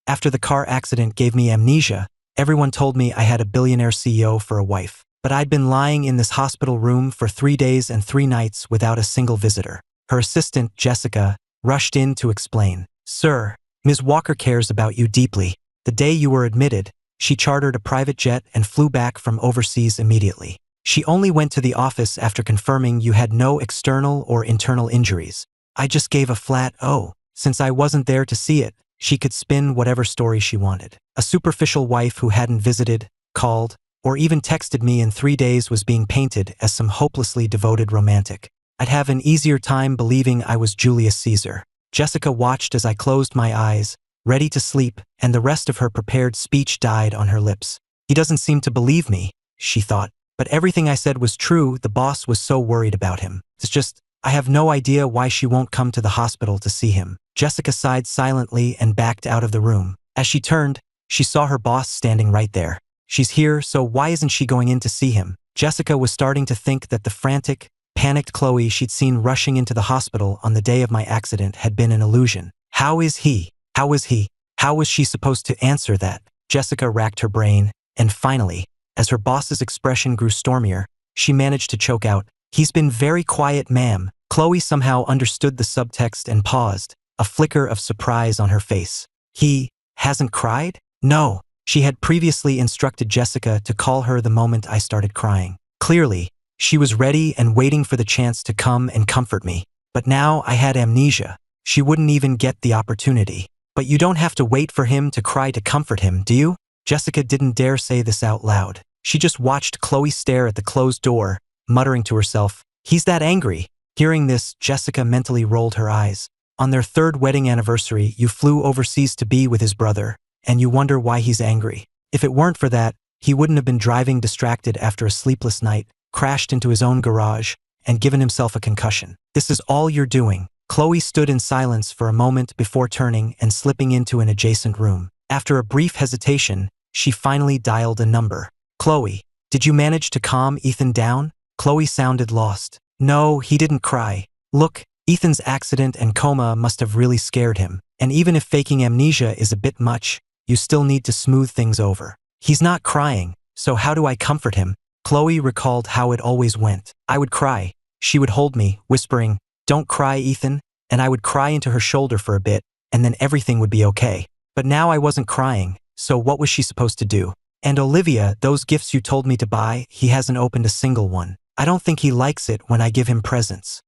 After the car accident gave me amnesia, everyone told me I had a billionaire CEO for a wife. But I'd been lying in this hospital room for 3 days and 3 nights without a single visitor. Her assistant, Jessica, rushed in to explain. Sir, Ms. Walker cares about you deeply. The day you were admitted, she chartered a private jet and flew back from overseas immediately. She only went to the office after confirming you had no external or internal injuries. I just gave a flat "oh." Since I wasn't there to see it, she could spin whatever story she wanted. A superficial wife who hadn't visited, called, or even texted me in 3 days was being painted as some hopelessly devoted romantic. I'd have an easier time believing I was Julius Caesar. Jessica watched as I closed my eyes, ready to sleep, and the rest of her prepared speech died on her lips. He doesn't seem to believe me, she thought. But everything I said was true. The boss was so worried about him. It's just, I have no idea why she won't come to the hospital to see him. Jessica sighed silently and backed out of the room. As she turned, she saw her boss standing right there. She's here, so why isn't she going in to see him? Jessica was starting to think that the frantic, panicked Chloe she'd seen rushing into the hospital on the day of my accident had been an illusion. How is he? How was he? How was she supposed to answer that? Jessica racked her brain, and finally, as her boss's expression grew stormier, she managed to choke out, "He's been very quiet, ma'am." Chloe somehow understood the subtext and paused, a flicker of surprise on her face. He hasn't cried? No. She had previously instructed Jessica to call her the moment I started crying. Clearly, she was ready and waiting for the chance to come and comfort me. But now I had amnesia. She wouldn't even get the opportunity. But you don't have to wait for him to cry to comfort him, do you? Jessica didn't dare say this out loud. She just watched Chloe stare at the closed door, muttering to herself, "He's that angry." Hearing this, Jessica mentally rolled her eyes. On their 3rd wedding anniversary, you flew overseas to be with his brother, and you wonder why he's angry. If it weren't for that, he wouldn't have been driving distracted after a sleepless night, crashed into his own garage, and given himself a concussion. This is all you're doing. Chloe stood in silence for a moment before turning and slipping into an adjacent room. After a brief hesitation, she finally dialed a number. "Chloe, did you manage to calm Ethan down?" Chloe sounded lost. "No, he didn't cry. Look, Ethan's accident and coma must have really scared him. And even if faking amnesia is a bit much, you still need to smooth things over. He's not crying, so how do I comfort him?" Chloe recalled how it always went. I would cry. She would hold me, whispering, "Don't cry, Ethan," and I would cry into her shoulder for a bit, and then everything would be okay. But now I wasn't crying, so what was she supposed to do? "And Olivia, those gifts you told me to buy, he hasn't opened a single one. I don't think he likes it when I give him presents."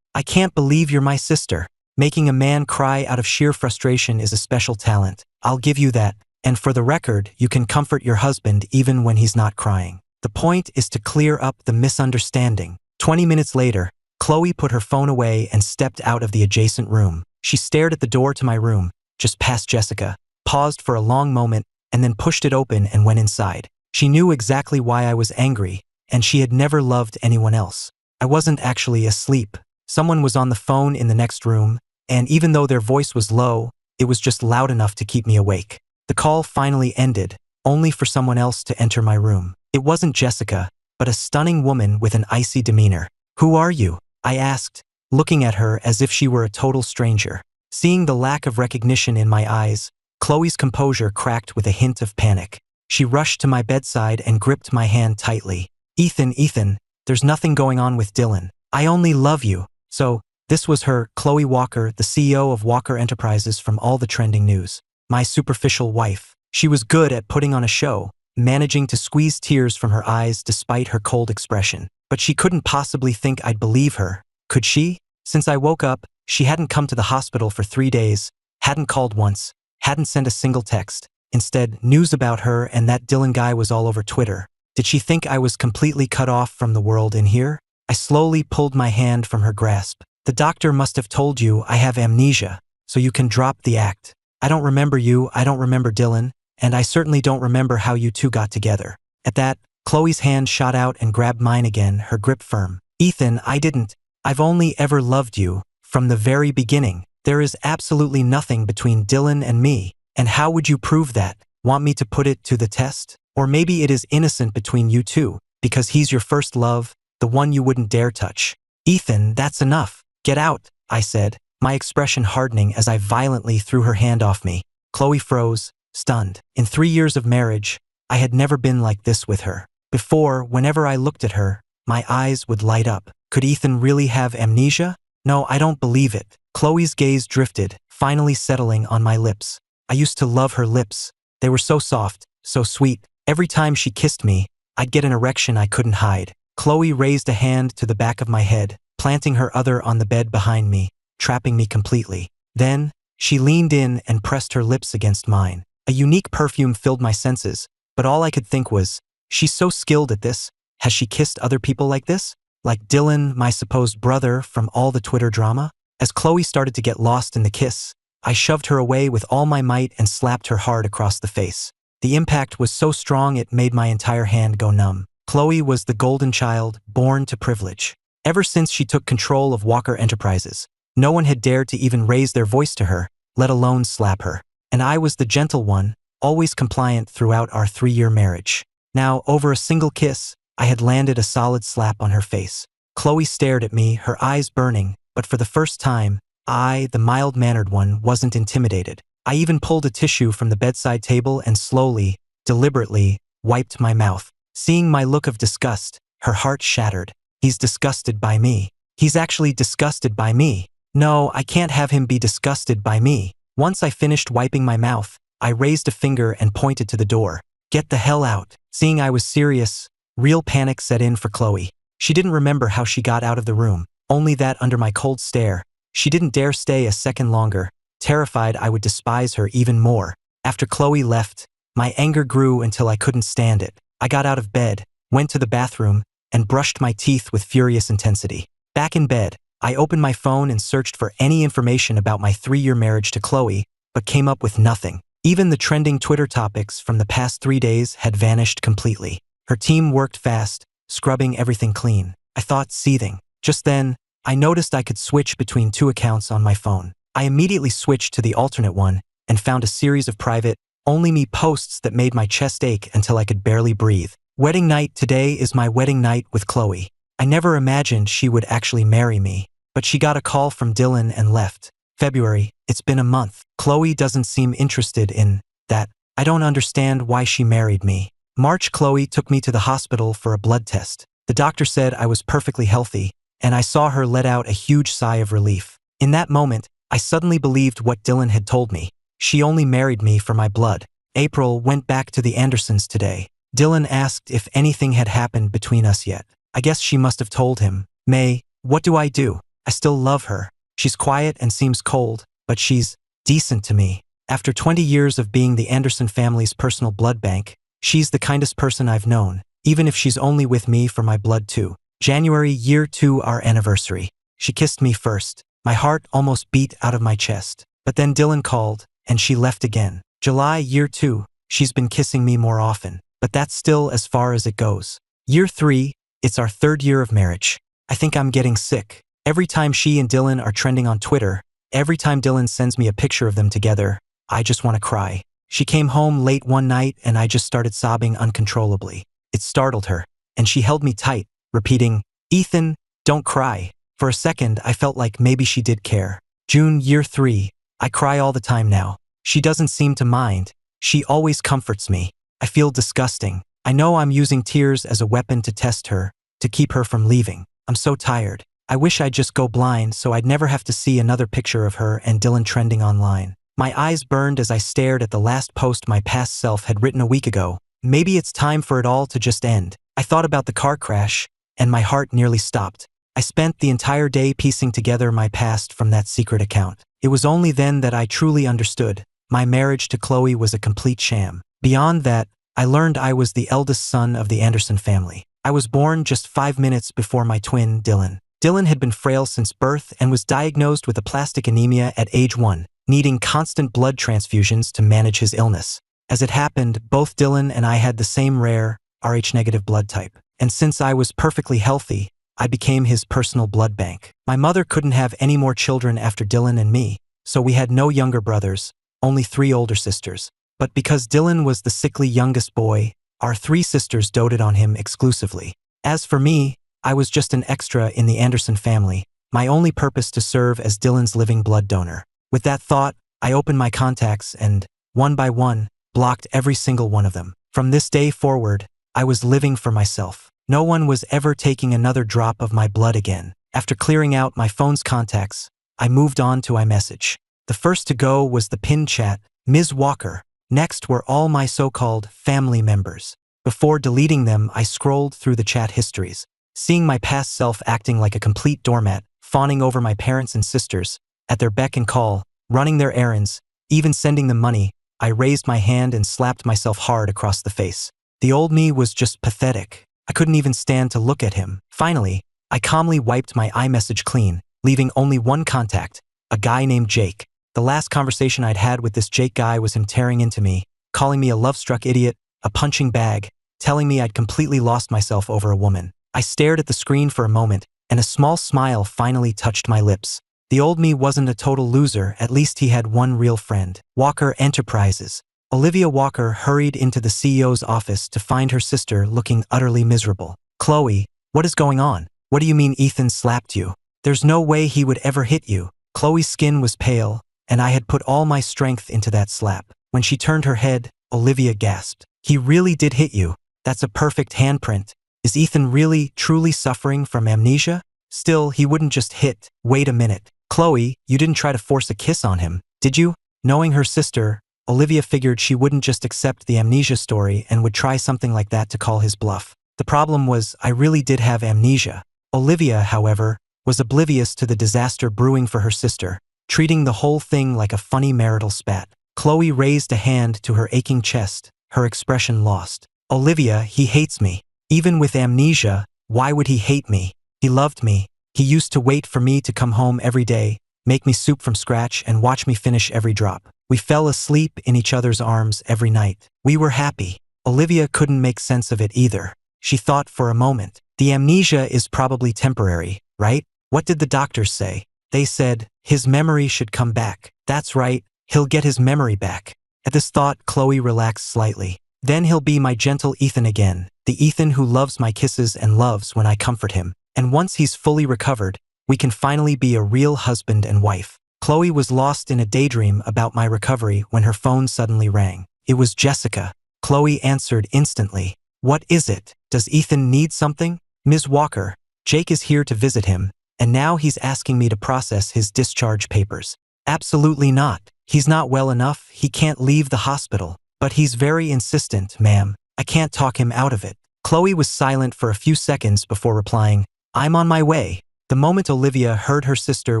I can't believe you're my sister. Making a man cry out of sheer frustration is a special talent. I'll give you that. And for the record, you can comfort your husband even when he's not crying. The point is to clear up the misunderstanding. 20 minutes later, Chloe put her phone away and stepped out of the adjacent room. She stared at the door to my room, just past Jessica, paused for a long moment, and then pushed it open and went inside. She knew exactly why I was angry, and she had never loved anyone else. I wasn't actually asleep. Someone was on the phone in the next room, and even though their voice was low, it was just loud enough to keep me awake. The call finally ended, only for someone else to enter my room. It wasn't Jessica, but a stunning woman with an icy demeanor. "Who are you?" I asked, looking at her as if she were a total stranger. Seeing the lack of recognition in my eyes, Chloe's composure cracked with a hint of panic. She rushed to my bedside and gripped my hand tightly. Ethan, there's nothing going on with Dylan. I only love you." So, this was her, Chloe Walker, the CEO of Walker Enterprises from all the trending news. My superficial wife. She was good at putting on a show, managing to squeeze tears from her eyes despite her cold expression. But she couldn't possibly think I'd believe her, could she? Since I woke up, she hadn't come to the hospital for 3 days, hadn't called once, hadn't sent a single text. Instead, news about her and that Dylan guy was all over Twitter. Did she think I was completely cut off from the world in here? I slowly pulled my hand from her grasp. "The doctor must have told you I have amnesia, so you can drop the act. I don't remember you, I don't remember Dylan, and I certainly don't remember how you two got together." At that, Chloe's hand shot out and grabbed mine again, her grip firm. "Ethan, I didn't. I've only ever loved you, from the very beginning. There is absolutely nothing between Dylan and me. And how would you prove that? Want me to put it to the test? Or maybe it is innocent between you two, because he's your first love, the one you wouldn't dare touch." "Ethan, that's enough. Get out," I said, my expression hardening as I violently threw her hand off me. Chloe froze, stunned. In 3 years of marriage, I had never been like this with her. Before, whenever I looked at her, my eyes would light up. Could Ethan really have amnesia? No, I don't believe it. Chloe's gaze drifted, finally settling on my lips. I used to love her lips. They were so soft, so sweet. Every time she kissed me, I'd get an erection I couldn't hide. Chloe raised a hand to the back of my head, planting her other on the bed behind me, trapping me completely. Then, she leaned in and pressed her lips against mine. A unique perfume filled my senses, but all I could think was, she's so skilled at this. Has she kissed other people like this? Like Dylan, my supposed brother from all the Twitter drama? As Chloe started to get lost in the kiss, I shoved her away with all my might and slapped her hard across the face. The impact was so strong it made my entire hand go numb. Chloe was the golden child, born to privilege. Ever since she took control of Walker Enterprises, no one had dared to even raise their voice to her, let alone slap her. And I was the gentle one, always compliant throughout our 3-year marriage. Now, over a single kiss, I had landed a solid slap on her face. Chloe stared at me, her eyes burning, but for the first time, I, the mild-mannered one, wasn't intimidated. I even pulled a tissue from the bedside table and slowly, deliberately, wiped my mouth. Seeing my look of disgust, her heart shattered. He's disgusted by me. He's actually disgusted by me. No, I can't have him be disgusted by me. Once I finished wiping my mouth, I raised a finger and pointed to the door. Get the hell out. Seeing I was serious, real panic set in for Chloe. She didn't remember how she got out of the room, only that under my cold stare, she didn't dare stay a second longer, terrified I would despise her even more. After Chloe left, my anger grew until I couldn't stand it. I got out of bed, went to the bathroom, and brushed my teeth with furious intensity. Back in bed, I opened my phone and searched for any information about my 3-year marriage to Chloe, but came up with nothing. Even the trending Twitter topics from the past 3 days had vanished completely. Her team worked fast, scrubbing everything clean. I thought, seething. Just then, I noticed I could switch between 2 accounts on my phone. I immediately switched to the alternate one and found a series of private, only me posts that made my chest ache until I could barely breathe. Wedding night. Today is my wedding night with Chloe. I never imagined she would actually marry me, but she got a call from Dylan and left. February. It's been a month. Chloe doesn't seem interested in that. I don't understand why she married me. March. Chloe took me to the hospital for a blood test. The doctor said I was perfectly healthy, and I saw her let out a huge sigh of relief. In that moment, I suddenly believed what Dylan had told me. She only married me for my blood. April. Went back to the Andersons today. Dylan asked if anything had happened between us yet. I guess she must have told him. May. What do? I still love her. She's quiet and seems cold, but she's decent to me. After 20 years of being the Anderson family's personal blood bank, she's the kindest person I've known, even if she's only with me for my blood too. January. Year 2, our anniversary. She kissed me first. My heart almost beat out of my chest. But then Dylan called, and she left again. July. Year 2. She's been kissing me more often, but that's still as far as it goes. Year 3. It's our 3rd year of marriage. I think I'm getting sick. Every time she and Dylan are trending on Twitter, every time Dylan sends me a picture of them together, I just want to cry. She came home late one night and I just started sobbing uncontrollably. It startled her, and she held me tight, repeating, "Ethan, don't cry." For a second, I felt like maybe she did care. June. Year 3. I cry all the time now. She doesn't seem to mind. She always comforts me. I feel disgusting. I know I'm using tears as a weapon to test her, to keep her from leaving. I'm so tired. I wish I'd just go blind so I'd never have to see another picture of her and Dylan trending online. My eyes burned as I stared at the last post my past self had written a week ago. Maybe it's time for it all to just end. I thought about the car crash, and my heart nearly stopped. I spent the entire day piecing together my past from that secret account. It was only then that I truly understood. My marriage to Chloe was a complete sham. Beyond that, I learned I was the eldest son of the Anderson family. I was born just 5 minutes before my twin, Dylan. Dylan had been frail since birth and was diagnosed with aplastic anemia at age 1, needing constant blood transfusions to manage his illness. As it happened, both Dylan and I had the same rare, Rh-negative blood type. And since I was perfectly healthy, I became his personal blood bank. My mother couldn't have any more children after Dylan and me, so we had no younger brothers, only 3 older sisters. But because Dylan was the sickly youngest boy, our 3 sisters doted on him exclusively. As for me, I was just an extra in the Anderson family, my only purpose to serve as Dylan's living blood donor. With that thought, I opened my contacts and, one by one, blocked every single one of them. From this day forward, I was living for myself. No one was ever taking another drop of my blood again. After clearing out my phone's contacts, I moved on to iMessage. The first to go was the pinned chat, Ms. Walker. Next were all my so-called family members. Before deleting them, I scrolled through the chat histories, seeing my past self acting like a complete doormat, fawning over my parents and sisters, at their beck and call, running their errands, even sending them money. I raised my hand and slapped myself hard across the face. The old me was just pathetic. I couldn't even stand to look at him. Finally, I calmly wiped my iMessage clean, leaving only one contact, a guy named Jake. The last conversation I'd had with this Jake guy was him tearing into me, calling me a love-struck idiot, a punching bag, telling me I'd completely lost myself over a woman. I stared at the screen for a moment, and a small smile finally touched my lips. The old me wasn't a total loser, at least he had one real friend. Walker Enterprises. Olivia Walker hurried into the CEO's office to find her sister looking utterly miserable. Chloe, what is going on? What do you mean Ethan slapped you? There's no way he would ever hit you. Chloe's skin was pale, and I had put all my strength into that slap. When she turned her head, Olivia gasped. He really did hit you. That's a perfect handprint. Is Ethan really, truly suffering from amnesia? Still, he wouldn't just hit. Wait a minute. Chloe, you didn't try to force a kiss on him, did you? Knowing her sister, Olivia figured she wouldn't just accept the amnesia story and would try something like that to call his bluff. The problem was, I really did have amnesia. Olivia, however, was oblivious to the disaster brewing for her sister, treating the whole thing like a funny marital spat. Chloe raised a hand to her aching chest, her expression lost. Olivia, he hates me. Even with amnesia, why would he hate me? He loved me. He used to wait for me to come home every day, make me soup from scratch and watch me finish every drop. We fell asleep in each other's arms every night. We were happy. Olivia couldn't make sense of it either. She thought for a moment. The amnesia is probably temporary, right? What did the doctors say? They said, his memory should come back. That's right, he'll get his memory back. At this thought, Chloe relaxed slightly. Then he'll be my gentle Ethan again, the Ethan who loves my kisses and loves when I comfort him. And once he's fully recovered, we can finally be a real husband and wife. Chloe was lost in a daydream about my recovery when her phone suddenly rang. It was Jessica. Chloe answered instantly. What is it? Does Ethan need something? Ms. Walker, Jake is here to visit him, and now he's asking me to process his discharge papers. Absolutely not. He's not well enough, he can't leave the hospital. But he's very insistent, ma'am. I can't talk him out of it. Chloe was silent for a few seconds before replying, I'm on my way. The moment Olivia heard her sister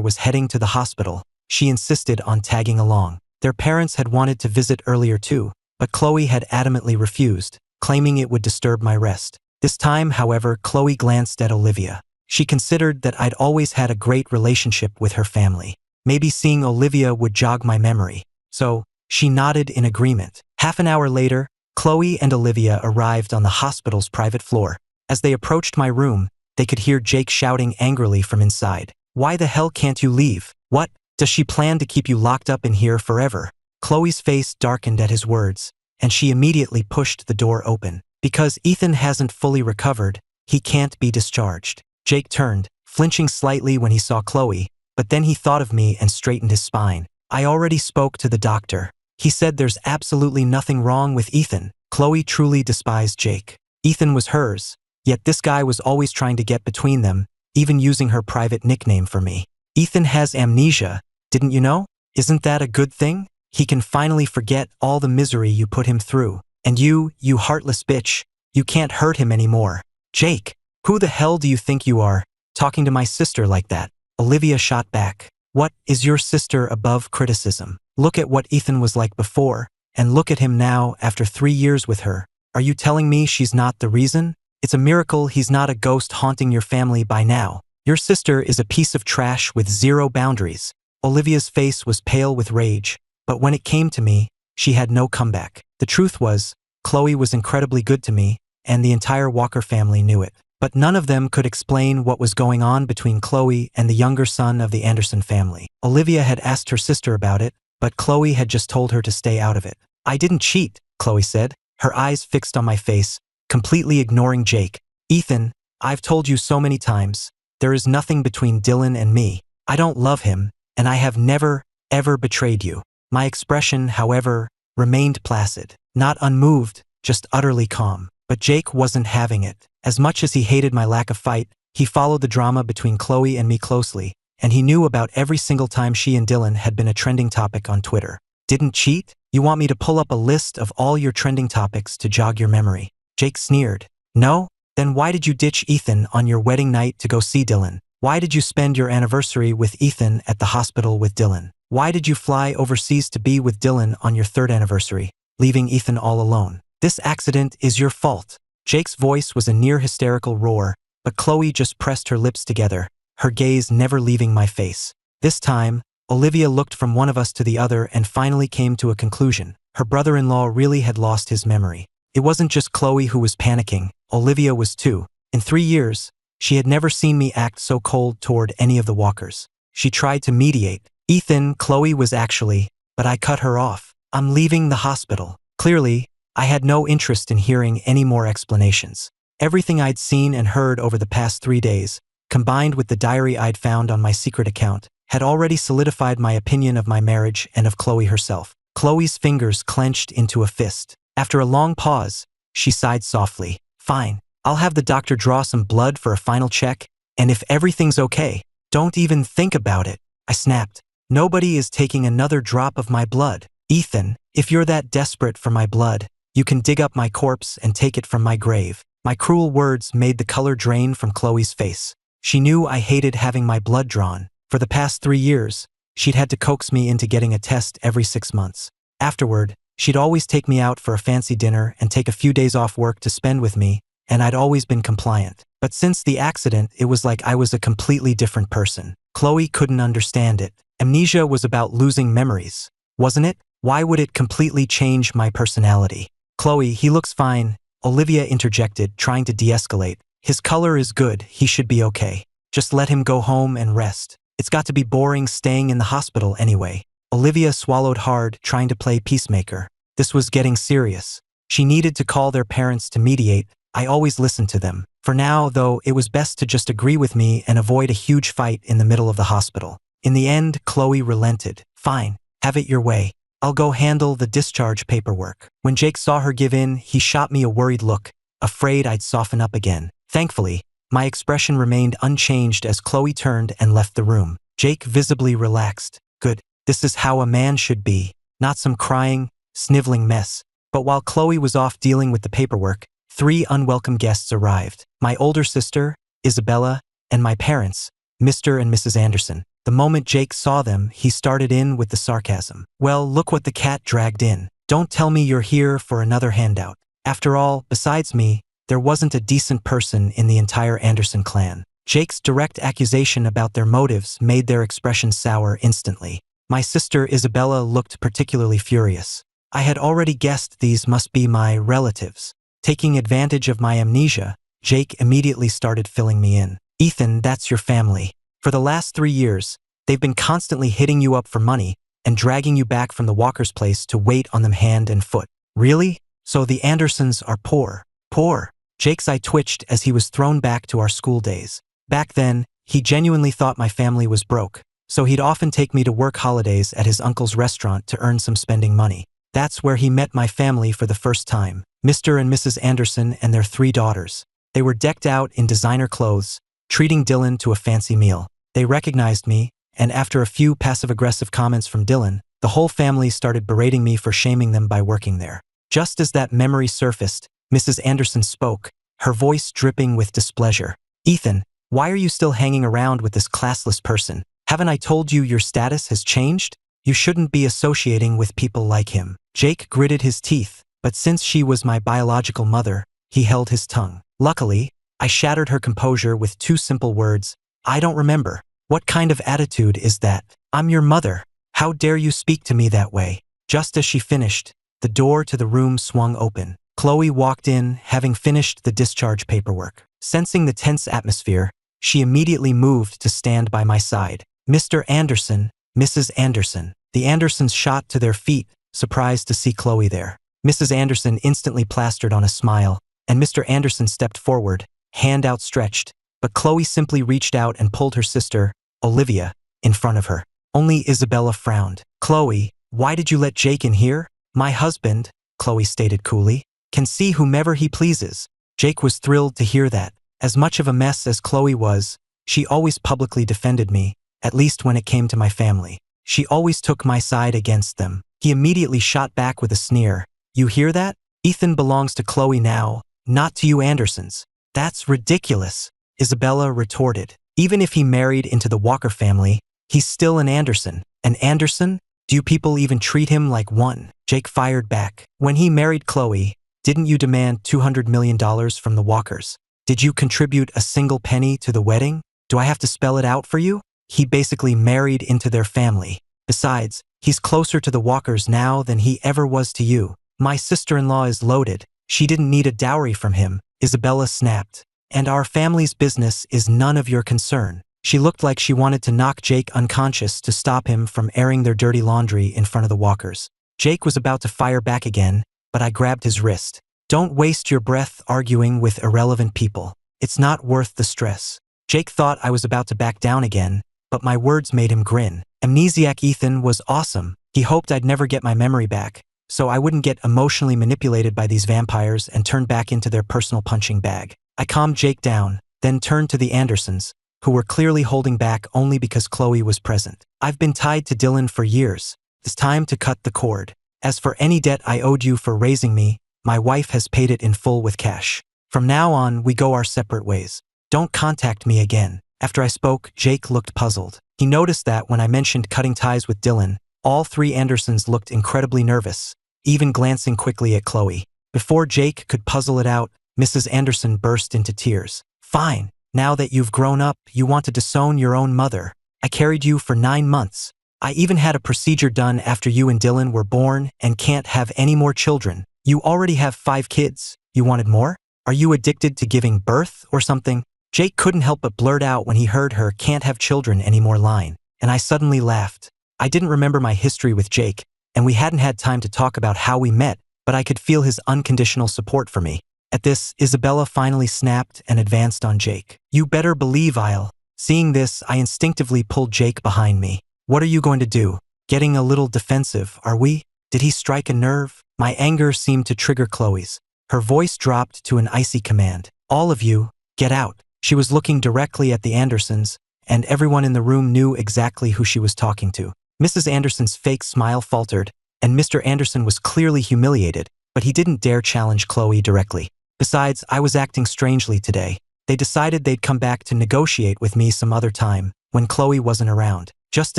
was heading to the hospital, she insisted on tagging along. Their parents had wanted to visit earlier too, but Chloe had adamantly refused, claiming it would disturb my rest. This time, however, Chloe glanced at Olivia. She considered that I'd always had a great relationship with her family. Maybe seeing Olivia would jog my memory. So, she nodded in agreement. Half an hour later, Chloe and Olivia arrived on the hospital's private floor. As they approached my room, they could hear Jake shouting angrily from inside. Why the hell can't you leave? What? Does she plan to keep you locked up in here forever? Chloe's face darkened at his words, and she immediately pushed the door open. Because Ethan hasn't fully recovered, he can't be discharged. Jake turned, flinching slightly when he saw Chloe, but then he thought of me and straightened his spine. I already spoke to the doctor. He said there's absolutely nothing wrong with Ethan. Chloe truly despised Jake. Ethan was hers, yet this guy was always trying to get between them, even using her private nickname for me. Ethan has amnesia, didn't you know? Isn't that a good thing? He can finally forget all the misery you put him through. And you heartless bitch, you can't hurt him anymore. Jake, who the hell do you think you are, talking to my sister like that? Olivia shot back. What, is your sister above criticism? Look at what Ethan was like before, and look at him now after 3 years with her. Are you telling me she's not the reason? It's a miracle he's not a ghost haunting your family by now. Your sister is a piece of trash with zero boundaries. Olivia's face was pale with rage, but when it came to me, she had no comeback. The truth was, Chloe was incredibly good to me, and the entire Walker family knew it. But none of them could explain what was going on between Chloe and the younger son of the Anderson family. Olivia had asked her sister about it, but Chloe had just told her to stay out of it. I didn't cheat, Chloe said, her eyes fixed on my face, completely ignoring Jake. Ethan, I've told you so many times, there is nothing between Dylan and me. I don't love him, and I have never, ever betrayed you. My expression, however, remained placid. Not unmoved, just utterly calm. But Jake wasn't having it. As much as he hated my lack of fight, he followed the drama between Chloe and me closely, and he knew about every single time she and Dylan had been a trending topic on Twitter. Didn't cheat? You want me to pull up a list of all your trending topics to jog your memory? Jake sneered. No? Then why did you ditch Ethan on your wedding night to go see Dylan? Why did you spend your anniversary with Ethan at the hospital with Dylan? Why did you fly overseas to be with Dylan on your 3rd anniversary, leaving Ethan all alone? This accident is your fault. Jake's voice was a near hysterical roar, but Chloe just pressed her lips together, her gaze never leaving my face. This time, Olivia looked from one of us to the other and finally came to a conclusion. Her brother-in-law really had lost his memory. It wasn't just Chloe who was panicking, Olivia was too. In 3 years, she had never seen me act so cold toward any of the walkers. She tried to mediate. Ethan, Chloe was actually, but I cut her off. I'm leaving the hospital. Clearly, I had no interest in hearing any more explanations. Everything I'd seen and heard over the past 3 days, combined with the diary I'd found on my secret account, had already solidified my opinion of my marriage and of Chloe herself. Chloe's fingers clenched into a fist. After a long pause, she sighed softly. Fine, I'll have the doctor draw some blood for a final check, and if everything's okay, don't even think about it. I snapped. Nobody is taking another drop of my blood. Ethan, if you're that desperate for my blood, you can dig up my corpse and take it from my grave. My cruel words made the color drain from Chloe's face. She knew I hated having my blood drawn. For the past 3 years, she'd had to coax me into getting a test every 6 months. Afterward, she'd always take me out for a fancy dinner and take a few days off work to spend with me, and I'd always been compliant. But since the accident, it was like I was a completely different person. Chloe couldn't understand it. Amnesia was about losing memories, wasn't it? Why would it completely change my personality? Chloe, he looks fine, Olivia interjected, trying to de-escalate. His color is good, he should be okay. Just let him go home and rest. It's got to be boring staying in the hospital anyway. Olivia swallowed hard, trying to play peacemaker. This was getting serious. She needed to call their parents to mediate. I always listened to them. For now, though, it was best to just agree with me and avoid a huge fight in the middle of the hospital. In the end, Chloe relented. Fine, have it your way. I'll go handle the discharge paperwork. When Jake saw her give in, he shot me a worried look, afraid I'd soften up again. Thankfully, my expression remained unchanged as Chloe turned and left the room. Jake visibly relaxed. Good, this is how a man should be, not some crying, sniveling mess. But while Chloe was off dealing with the paperwork, 3 unwelcome guests arrived. My older sister, Isabella, and my parents, Mr. and Mrs. Anderson. The moment Jake saw them, he started in with the sarcasm. Well, look what the cat dragged in. Don't tell me you're here for another handout. After all, besides me, there wasn't a decent person in the entire Anderson clan. Jake's direct accusation about their motives made their expression sour instantly. My sister Isabella looked particularly furious. I had already guessed these must be my relatives. Taking advantage of my amnesia, Jake immediately started filling me in. Ethan, that's your family. For the last 3 years, they've been constantly hitting you up for money and dragging you back from the Walker's place to wait on them hand and foot. Really? So the Andersons are poor. Poor. Jake's eye twitched as he was thrown back to our school days. Back then, he genuinely thought my family was broke, so he'd often take me to work holidays at his uncle's restaurant to earn some spending money. That's where he met my family for the first time, Mr. and Mrs. Anderson and their 3 daughters. They were decked out in designer clothes, treating Dylan to a fancy meal. They recognized me, and after a few passive-aggressive comments from Dylan, the whole family started berating me for shaming them by working there. Just as that memory surfaced, Mrs. Anderson spoke, her voice dripping with displeasure. Ethan, why are you still hanging around with this classless person? Haven't I told you your status has changed? You shouldn't be associating with people like him. Jake gritted his teeth, but since she was my biological mother, he held his tongue. Luckily, I shattered her composure with 2 simple words. I don't remember. What kind of attitude is that? I'm your mother. How dare you speak to me that way? Just as she finished, the door to the room swung open. Chloe walked in, having finished the discharge paperwork. Sensing the tense atmosphere, she immediately moved to stand by my side. Mr. Anderson, Mrs. Anderson. The Andersons shot to their feet, surprised to see Chloe there. Mrs. Anderson instantly plastered on a smile, and Mr. Anderson stepped forward, hand outstretched, but Chloe simply reached out and pulled her sister, Olivia, in front of her. Only Isabella frowned. Chloe, why did you let Jake in here? My husband, Chloe stated coolly, can see whomever he pleases. Jake was thrilled to hear that. As much of a mess as Chloe was, she always publicly defended me, at least when it came to my family. She always took my side against them. He immediately shot back with a sneer. You hear that? Ethan belongs to Chloe now, not to you Andersons. That's ridiculous, Isabella retorted. Even if he married into the Walker family, he's still an Anderson. An Anderson? Do you people even treat him like one? Jake fired back. When he married Chloe, didn't you demand $200 million from the Walkers? Did you contribute a single penny to the wedding? Do I have to spell it out for you? He basically married into their family. Besides, he's closer to the Walkers now than he ever was to you. My sister-in-law is loaded. She didn't need a dowry from him, Isabella snapped. And our family's business is none of your concern. She looked like she wanted to knock Jake unconscious to stop him from airing their dirty laundry in front of the Walkers. Jake was about to fire back again, but I grabbed his wrist. Don't waste your breath arguing with irrelevant people. It's not worth the stress. Jake thought I was about to back down again, but my words made him grin. Amnesiac Ethan was awesome. He hoped I'd never get my memory back, so I wouldn't get emotionally manipulated by these vampires and turn back into their personal punching bag. I calmed Jake down, then turned to the Andersons, who were clearly holding back only because Chloe was present. I've been tied to Dylan for years. It's time to cut the cord. As for any debt I owed you for raising me, my wife has paid it in full with cash. From now on, we go our separate ways. Don't contact me again. After I spoke, Jake looked puzzled. He noticed that when I mentioned cutting ties with Dylan, all three Andersons looked incredibly nervous, even glancing quickly at Chloe. Before Jake could puzzle it out, Mrs. Anderson burst into tears. Fine. Now that you've grown up, you want to disown your own mother. I carried you for 9 months. I even had a procedure done after you and Dylan were born and can't have any more children. You already have 5 kids. You wanted more? Are you addicted to giving birth or something? Jake couldn't help but blurt out when he heard her can't have children anymore line, and I suddenly laughed. I didn't remember my history with Jake, and we hadn't had time to talk about how we met, but I could feel his unconditional support for me. At this, Isabella finally snapped and advanced on Jake. You better believe I'll. Seeing this, I instinctively pulled Jake behind me. What are you going to do? Getting a little defensive, are we? Did he strike a nerve? My anger seemed to trigger Chloe's. Her voice dropped to an icy command. All of you, get out. She was looking directly at the Andersons, and everyone in the room knew exactly who she was talking to. Mrs. Anderson's fake smile faltered, and Mr. Anderson was clearly humiliated, but he didn't dare challenge Chloe directly. Besides, I was acting strangely today. They decided they'd come back to negotiate with me some other time, when Chloe wasn't around. Just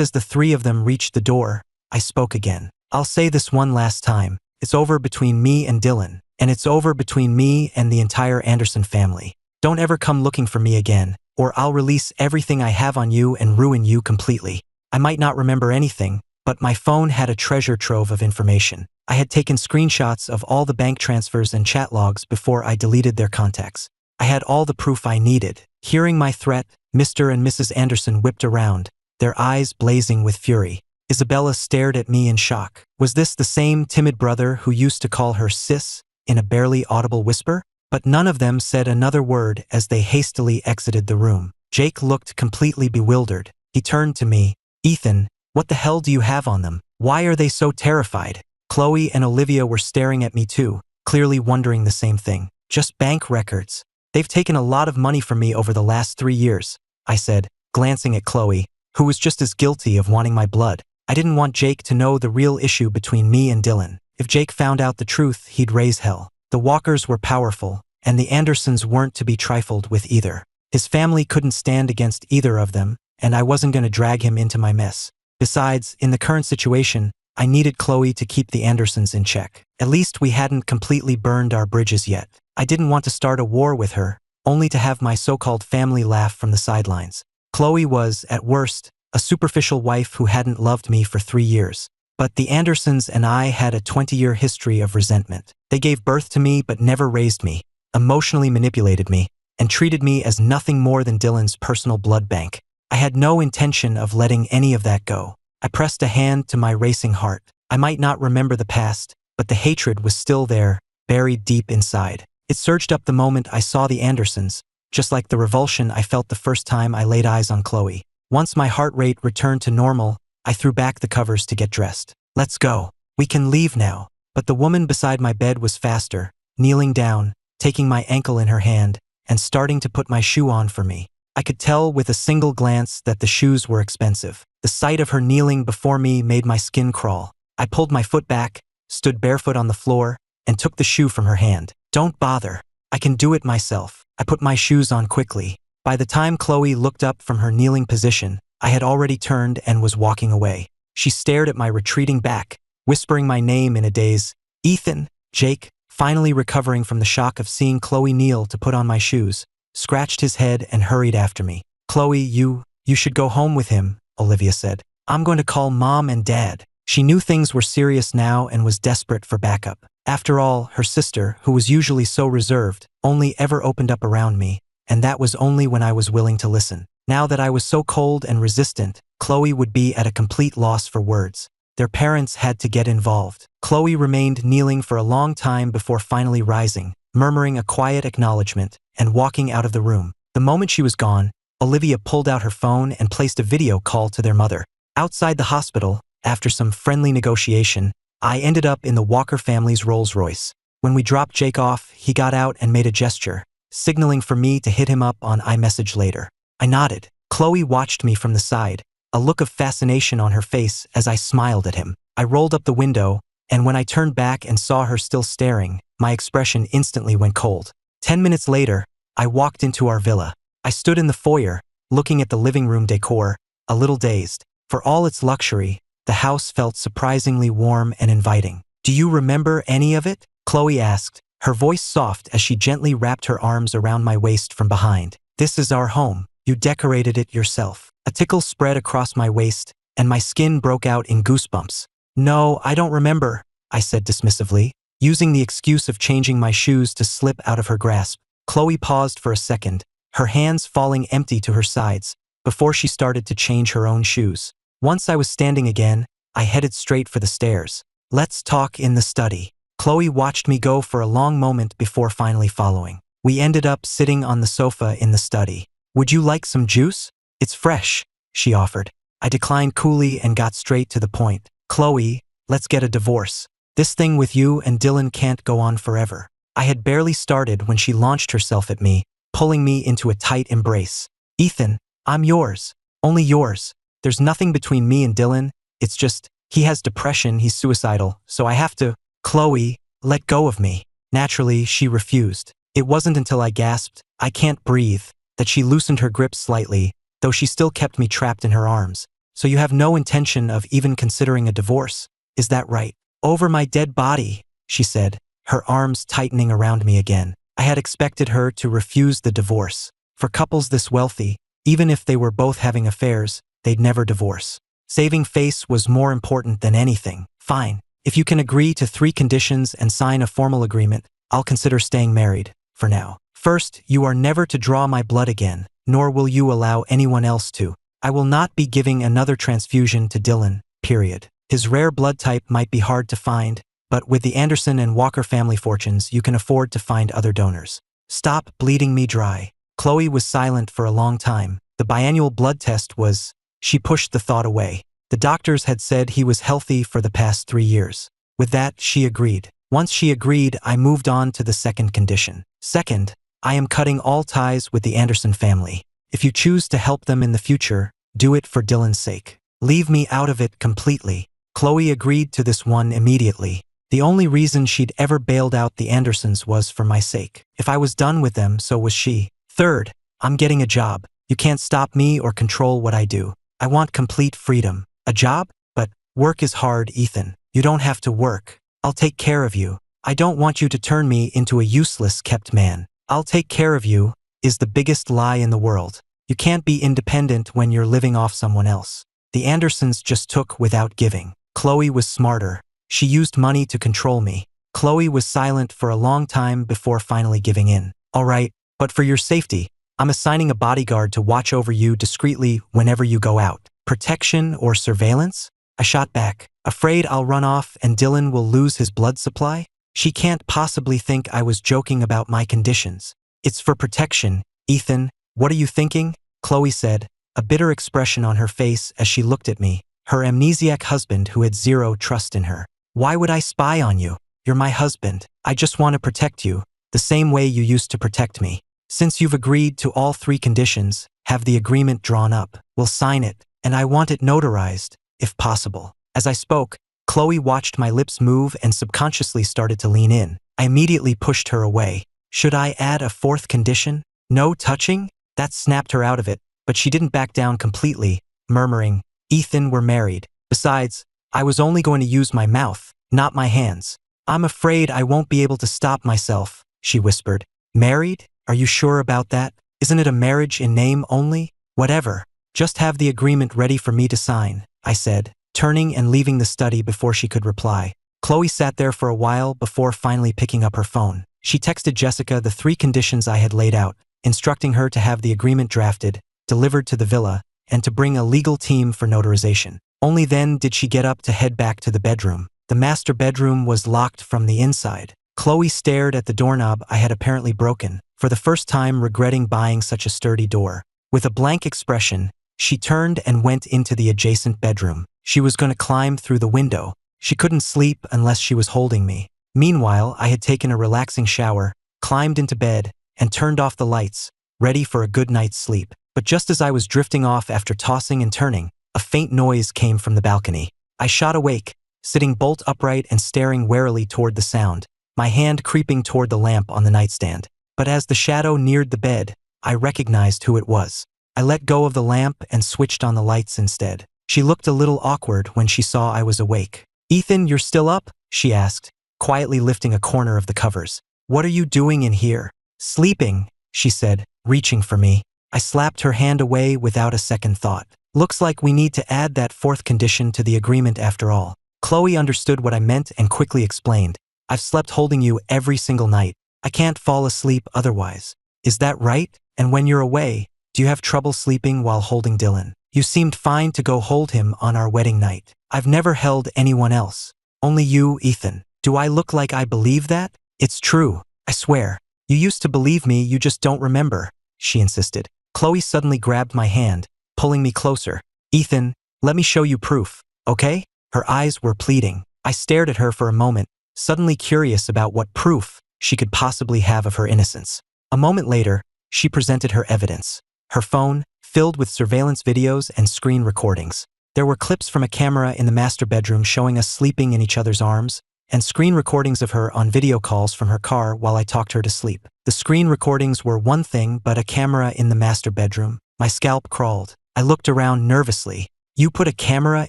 as the three of them reached the door, I spoke again. I'll say this one last time. It's over between me and Dylan, and it's over between me and the entire Anderson family. Don't ever come looking for me again, or I'll release everything I have on you and ruin you completely. I might not remember anything, but my phone had a treasure trove of information. I had taken screenshots of all the bank transfers and chat logs before I deleted their contacts. I had all the proof I needed. Hearing my threat, Mr. and Mrs. Anderson whipped around, their eyes blazing with fury. Isabella stared at me in shock. Was this the same timid brother who used to call her sis in a barely audible whisper? But none of them said another word as they hastily exited the room. Jake looked completely bewildered. He turned to me. Ethan, what the hell do you have on them? Why are they so terrified? Chloe and Olivia were staring at me too, clearly wondering the same thing. Just bank records. They've taken a lot of money from me over the last 3 years, I said, glancing at Chloe, who was just as guilty of wanting my blood. I didn't want Jake to know the real issue between me and Dylan. If Jake found out the truth, he'd raise hell. The Walkers were powerful, and the Andersons weren't to be trifled with either. His family couldn't stand against either of them, and I wasn't going to drag him into my mess. Besides, in the current situation, I needed Chloe to keep the Andersons in check. At least we hadn't completely burned our bridges yet. I didn't want to start a war with her, only to have my so-called family laugh from the sidelines. Chloe was, at worst, a superficial wife who hadn't loved me for 3 years. But the Andersons and I had a 20-year history of resentment. They gave birth to me but never raised me, emotionally manipulated me, and treated me as nothing more than Dylan's personal blood bank. I had no intention of letting any of that go. I pressed a hand to my racing heart. I might not remember the past, but the hatred was still there, buried deep inside. It surged up the moment I saw the Andersons, just like the revulsion I felt the first time I laid eyes on Chloe. Once my heart rate returned to normal, I threw back the covers to get dressed. Let's go. We can leave now. But the woman beside my bed was faster, kneeling down, taking my ankle in her hand, and starting to put my shoe on for me. I could tell with a single glance that the shoes were expensive. The sight of her kneeling before me made my skin crawl. I pulled my foot back, stood barefoot on the floor, and took the shoe from her hand. "Don't bother. I can do it myself." I put my shoes on quickly. By the time Chloe looked up from her kneeling position, I had already turned and was walking away. She stared at my retreating back, whispering my name in a daze. "Ethan." Jake, finally recovering from the shock of seeing Chloe kneel to put on my shoes, scratched his head and hurried after me. "Chloe, you should go home with him," Olivia said. "I'm going to call Mom and Dad." She knew things were serious now and was desperate for backup. After all, her sister, who was usually so reserved, only ever opened up around me, and that was only when I was willing to listen. Now that I was so cold and resistant, Chloe would be at a complete loss for words. Their parents had to get involved. Chloe remained kneeling for a long time before finally rising, murmuring a quiet acknowledgement, and walking out of the room. The moment she was gone, Olivia pulled out her phone and placed a video call to their mother. Outside the hospital, after some friendly negotiation, I ended up in the Walker family's Rolls-Royce. When we dropped Jake off, he got out and made a gesture, signaling for me to hit him up on iMessage later. I nodded. Chloe watched me from the side, a look of fascination on her face as I smiled at him. I rolled up the window, and when I turned back and saw her still staring, my expression instantly went cold. 10 minutes later, I walked into our villa. I stood in the foyer, looking at the living room decor, a little dazed. For all its luxury, the house felt surprisingly warm and inviting. "Do you remember any of it?" Chloe asked, her voice soft as she gently wrapped her arms around my waist from behind. "This is our home. You decorated it yourself." A tickle spread across my waist, and my skin broke out in goosebumps. "No, I don't remember," I said dismissively, using the excuse of changing my shoes to slip out of her grasp. Chloe paused for a second, her hands falling empty to her sides, before she started to change her own shoes. Once I was standing again, I headed straight for the stairs. "Let's talk in the study." Chloe watched me go for a long moment before finally following. We ended up sitting on the sofa in the study. "Would you like some juice? It's fresh," she offered. I declined coolly and got straight to the point. "Chloe, let's get a divorce. This thing with you and Dylan can't go on forever." I had barely started when she launched herself at me, pulling me into a tight embrace. "Ethan, I'm yours. Only yours. There's nothing between me and Dylan. It's just, he has depression, he's suicidal, so I have to." "Chloe, let go of me." Naturally, she refused. It wasn't until I gasped, "I can't breathe," that she loosened her grip slightly, though she still kept me trapped in her arms. "So you have no intention of even considering a divorce, is that right?" "Over my dead body," she said, her arms tightening around me again. I had expected her to refuse the divorce. For couples this wealthy, even if they were both having affairs, they'd never divorce. Saving face was more important than anything. "Fine. If you can agree to 3 conditions and sign a formal agreement, I'll consider staying married, for now. First, you are never to draw my blood again, nor will you allow anyone else to. I will not be giving another transfusion to Dylan, period. His rare blood type might be hard to find, but with the Anderson and Walker family fortunes, you can afford to find other donors. Stop bleeding me dry." Chloe was silent for a long time. The biannual blood test was... She pushed the thought away. The doctors had said he was healthy for the past 3 years. With that, she agreed. Once she agreed, I moved on to the second condition. "Second, I am cutting all ties with the Anderson family. If you choose to help them in the future, do it for Dylan's sake. Leave me out of it completely." Chloe agreed to this one immediately. The only reason she'd ever bailed out the Andersons was for my sake. If I was done with them, so was she. "Third, I'm getting a job. You can't stop me or control what I do. I want complete freedom." "A job? But work is hard, Ethan. You don't have to work. I'll take care of you. I don't want you to turn me into a useless kept man." "I'll take care of you" is the biggest lie in the world. You can't be independent when you're living off someone else. The Andersons just took without giving. Chloe was smarter. She used money to control me. Chloe was silent for a long time before finally giving in. "All right, but for your safety, I'm assigning a bodyguard to watch over you discreetly whenever you go out." "Protection or surveillance?" I shot back, afraid I'll run off and Dylan will lose his blood supply. She can't possibly think I was joking about my conditions. "It's for protection, Ethan. What are you thinking?" Chloe said, a bitter expression on her face as she looked at me, her amnesiac husband who had zero trust in her. Why would I spy on you? You're my husband. I just want to protect you, the same way you used to protect me. Since you've agreed to all 3 conditions, have the agreement drawn up. We'll sign it, and I want it notarized, if possible." As I spoke, Chloe watched my lips move and subconsciously started to lean in. I immediately pushed her away. Should I add a 4th condition? No touching? That snapped her out of it, but she didn't back down completely, murmuring, "Ethan, we're married. Besides, I was only going to use my mouth, not my hands." "I'm afraid I won't be able to stop myself," she whispered. "Married? Are you sure about that? Isn't it a marriage in name only?" "Whatever. Just have the agreement ready for me to sign," I said, turning and leaving the study before she could reply. Chloe sat there for a while before finally picking up her phone. She texted Jessica the 3 conditions I had laid out, instructing her to have the agreement drafted, delivered to the villa, and to bring a legal team for notarization. Only then did she get up to head back to the bedroom. The master bedroom was locked from the inside. Chloe stared at the doorknob I had apparently broken, for the first time regretting buying such a sturdy door. With a blank expression, she turned and went into the adjacent bedroom. She was going to climb through the window. She couldn't sleep unless she was holding me. Meanwhile, I had taken a relaxing shower, climbed into bed, and turned off the lights, ready for a good night's sleep. But just as I was drifting off after tossing and turning, a faint noise came from the balcony. I shot awake, sitting bolt upright and staring warily toward the sound, my hand creeping toward the lamp on the nightstand. But as the shadow neared the bed, I recognized who it was. I let go of the lamp and switched on the lights instead. She looked a little awkward when she saw I was awake. "Ethan, you're still up?" she asked, quietly lifting a corner of the covers. "What are you doing in here?" "Sleeping," she said, reaching for me. I slapped her hand away without a second thought. "Looks like we need to add that 4th condition to the agreement after all." Chloe understood what I meant and quickly explained. "I've slept holding you every single night. I can't fall asleep otherwise. Is that right? And when you're away, do you have trouble sleeping while holding Dylan? You seemed fine to go hold him on our wedding night. I've never held anyone else. Only you, Ethan. Do I look like I believe that?" "It's true, I swear. You used to believe me, you just don't remember," she insisted. Chloe suddenly grabbed my hand, pulling me closer. "Ethan, let me show you proof, okay?" Her eyes were pleading. I stared at her for a moment, suddenly curious about what proof she could possibly have of her innocence. A moment later, she presented her evidence. Her phone, filled with surveillance videos and screen recordings. There were clips from a camera in the master bedroom showing us sleeping in each other's arms, and screen recordings of her on video calls from her car while I talked her to sleep. The screen recordings were one thing, but a camera in the master bedroom. My scalp crawled. I looked around nervously. "You put a camera